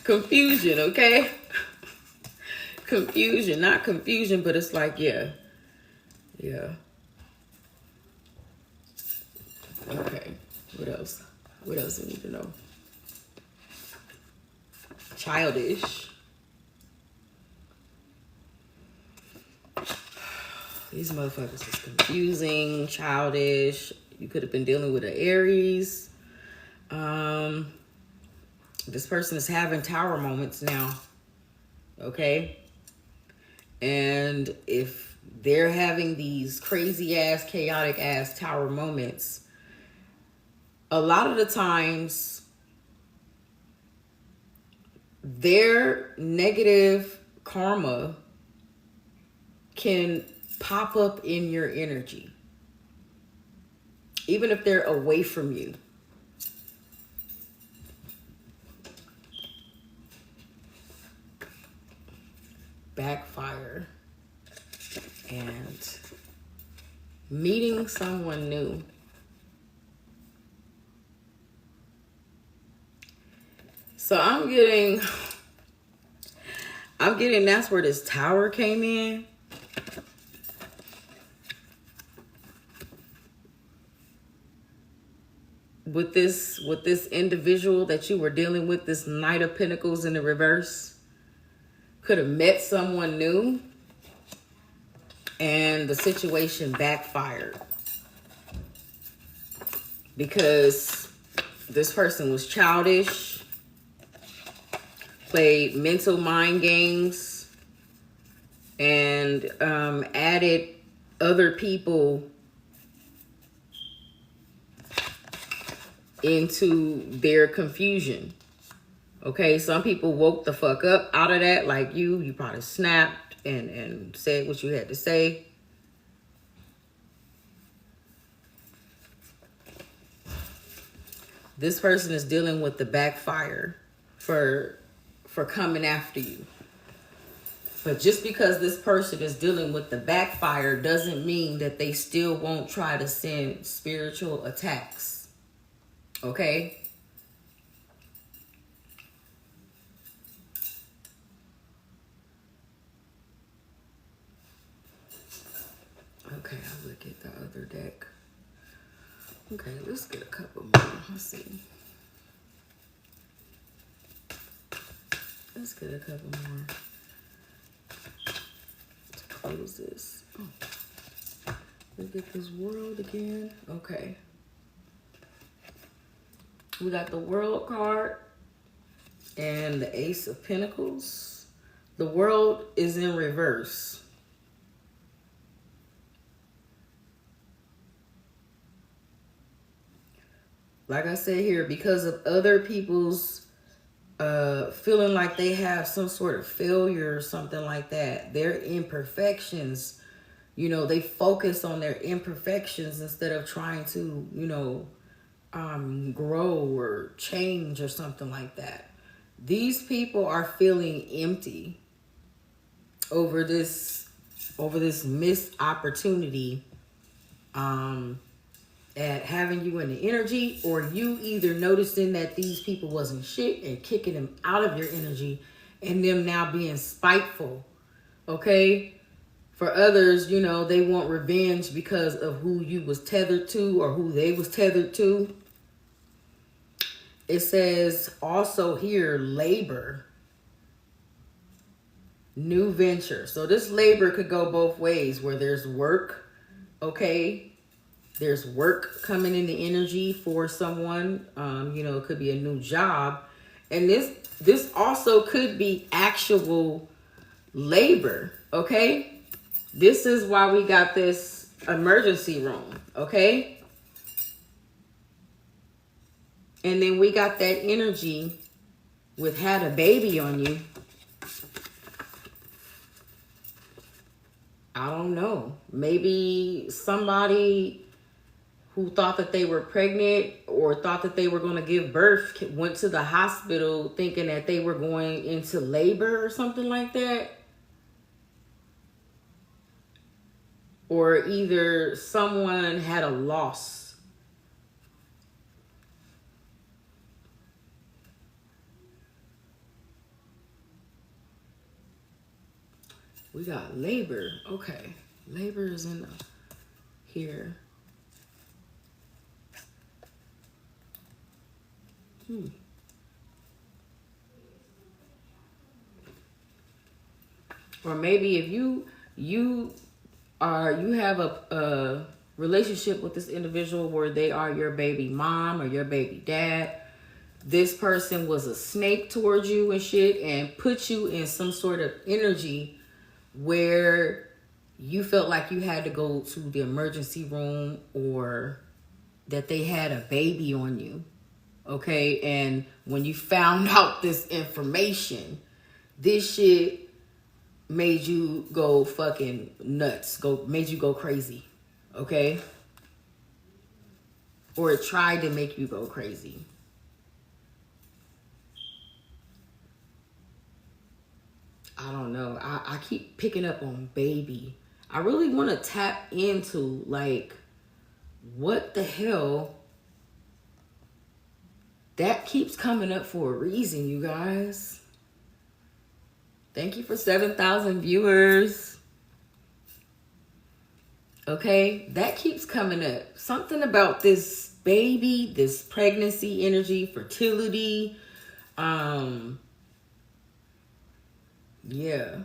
confusion, okay? Confusion, not confusion, but it's like, yeah. Okay. What else? What else do we need to know? Childish. These motherfuckers was confusing, childish. You could have been dealing with an Aries. This person is having tower moments now. Okay? And if they're having these crazy ass, chaotic ass tower moments, a lot of the times their negative karma can pop up in your energy, even if they're away from you. Backfire and meeting someone new. So I'm getting that's where this tower came in. With this individual that you were dealing with, this Knight of Pentacles in the reverse. Could have met someone new and the situation backfired because this person was childish, played mental mind games, and added other people into their confusion. Okay, some people woke the fuck up out of that, like you probably snapped and said what you had to say. This person is dealing with the backfire for coming after you. But just because this person is dealing with the backfire doesn't mean that they still won't try to send spiritual attacks. Okay? Okay, I'll look at the other deck. Okay, let's get a couple more. Let's see. Let's get a couple more to close this. Oh, look at this world again. Okay. We got the World card and the Ace of Pentacles. The World is in reverse. Like I said here, because of other people's feeling like they have some sort of failure or something like that, their imperfections, you know, they focus on their imperfections instead of trying to, you know, grow or change or something like that. These people are feeling empty over this missed opportunity at having you in the energy, or you either noticing that these people wasn't shit and kicking them out of your energy and them now being spiteful. Okay? For others, you know, they want revenge because of who you was tethered to or who they was tethered to. It says also here, labor, new venture. So this labor could go both ways, where there's work, okay? There's work coming in the energy for someone. You know, it could be a new job. And this also could be actual labor, okay? This is why we got this emergency room, okay? And then we got that energy with had a baby on you. I don't know. Maybe somebody who thought that they were pregnant or thought that they were going to give birth went to the hospital thinking that they were going into labor or something like that. Or either someone had a loss. We got labor. Okay. Labor is in here. Or maybe if you have a relationship with this individual where they are your baby mom or your baby dad, this person was a snake towards you and shit and put you in some sort of energy where you felt like you had to go to the emergency room, or that they had a baby on you. Okay, and when you found out this information, this shit made you go fucking nuts. Made you go crazy. Okay? Or it tried to make you go crazy. I don't know. I keep picking up on baby. I really want to tap into, like, what the hell? That keeps coming up for a reason, you guys. Thank you for 7,000 viewers. Okay, that keeps coming up. Something about this baby, this pregnancy energy, fertility. Yeah.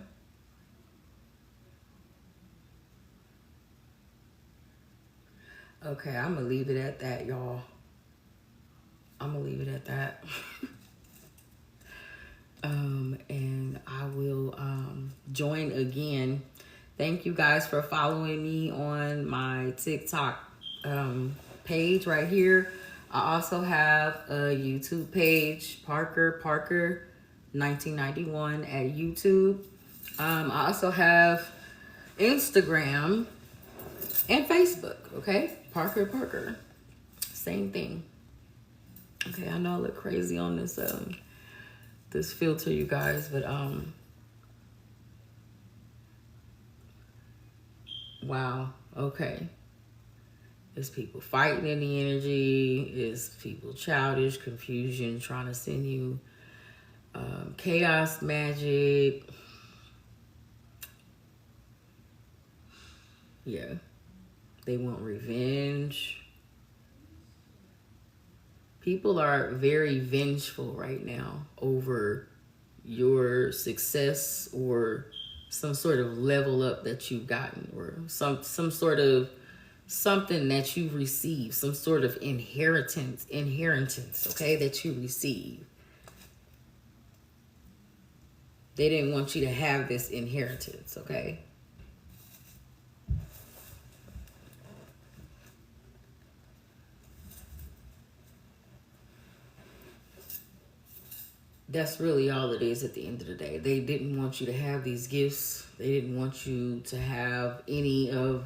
Okay, I'm gonna leave it at that, y'all. I'm gonna leave it at that. And I will join again. Thank you guys for following me on my TikTok page right here. I also have a YouTube page, Parker 1991 at YouTube. I also have Instagram and Facebook, okay? Parker. Same thing. Okay, I know I look crazy on this this filter, you guys, but wow, okay. It's people fighting in the energy. It's people childish, confusion, trying to send you chaos magic. Yeah. They want revenge. People are very vengeful right now over your success or some sort of level up that you've gotten, or some sort of something that you receive, some sort of inheritance, okay, that you receive. They didn't want you to have this inheritance, okay? That's really all it is at the end of the day. They didn't want you to have these gifts. They didn't want you to have any of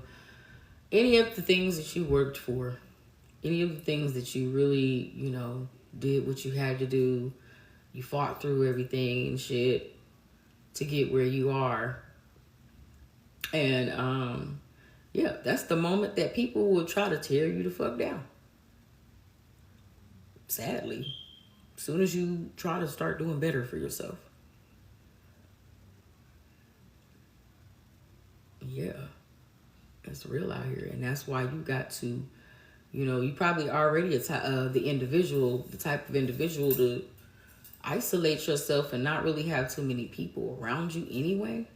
the things that you worked for. Any of the things that you really, did what you had to do. You fought through everything and shit to get where you are. And yeah, that's the moment that people will try to tear you the fuck down. Sadly. As soon as you try to start doing better for yourself. Yeah. It's real out here. And that's why you got to, you probably already the type of individual to isolate yourself and not really have too many people around you anyway.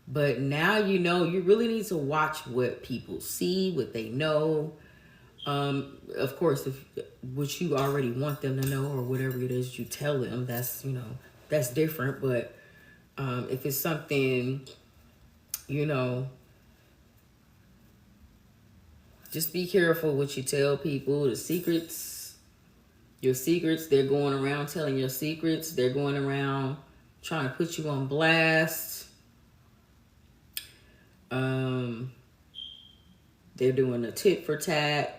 But now you really need to watch what people see, what they know. Of course, if what you already want them to know or whatever it is you tell them, that's that's different. But if it's something, just be careful what you tell people. The secrets, your secrets, they're going around telling your secrets. They're going around trying to put you on blast. They're doing a tit for tat.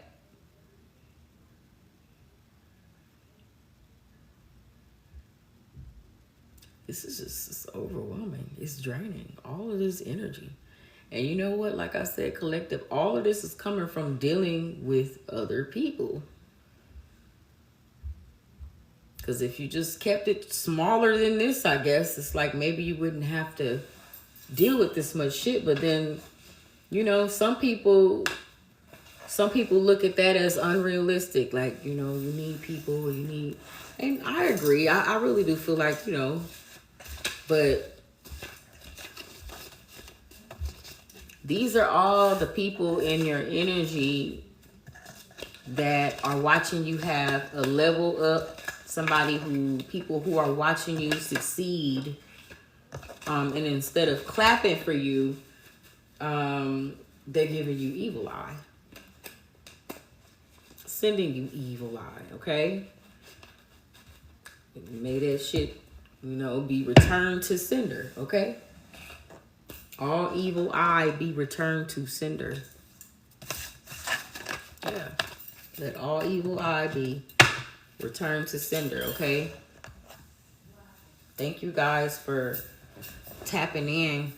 This is just overwhelming. It's draining. All of this energy. And you know what? Like I said, collective, all of this is coming from dealing with other people. Because if you just kept it smaller than this, I guess, it's like maybe you wouldn't have to deal with this much shit. But then, some people look at that as unrealistic. Like, you need people, and I agree. I really do feel like, but these are all the people in your energy that are watching you have a level up. People who are watching you succeed. And instead of clapping for you, they're giving you evil eye. Sending you evil eye, okay? May that shit, be returned to sender, okay? All evil eye be returned to sender. Yeah. Let all evil eye be returned to sender, okay? Thank you guys for tapping in.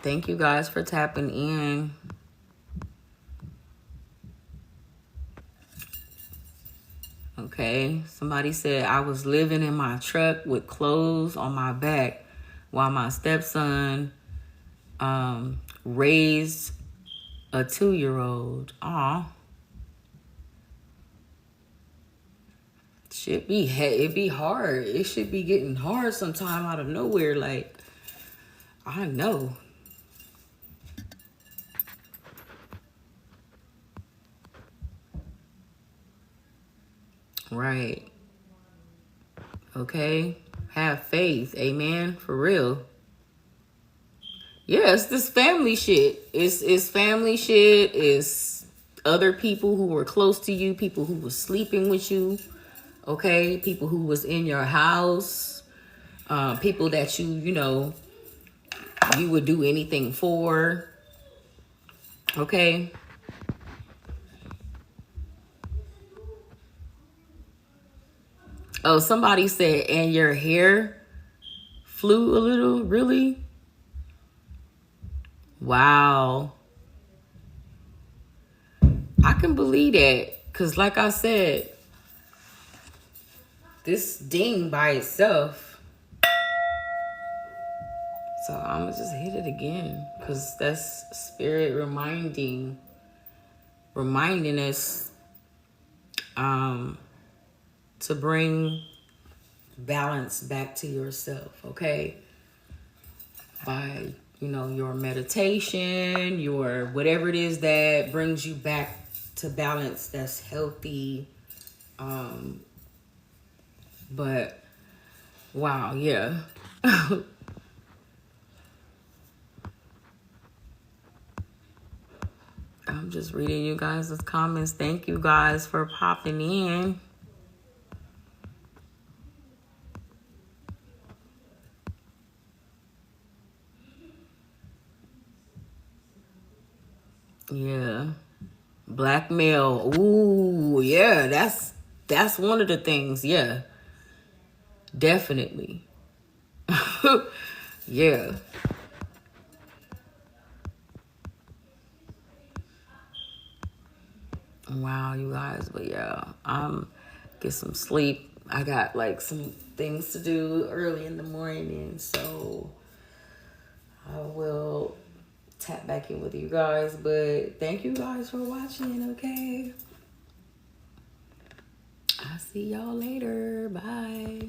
Thank you guys for tapping in. Okay, somebody said I was living in my truck with clothes on my back while my stepson raised a 2-year-old. Aw. It be hard. It should be getting hard sometime out of nowhere. Like, I know. Right. Okay. Have faith. Amen. For real. Yeah, it's this family shit. It's family shit. It's other people who were close to you, people who were sleeping with you, okay? People who was in your house, people that you know, you would do anything for, okay? Oh, somebody said, and your hair flew a little, really? Wow. I can believe that. Because like I said, this ding by itself. So I'm going to just hit it again. Because that's spirit reminding us to bring balance back to yourself, okay? By, you know, your meditation, your whatever it is that brings you back to balance that's healthy. But wow, yeah. I'm just reading you guys' comments. Thank you guys for popping in. Yeah. Blackmail. Ooh, yeah, that's one of the things. Yeah. Definitely. Yeah. Wow, you guys, but yeah, get some sleep. I got like some things to do early in the morning, so I will tap back in with you guys. But thank you guys for watching, okay? I'll see y'all later. Bye.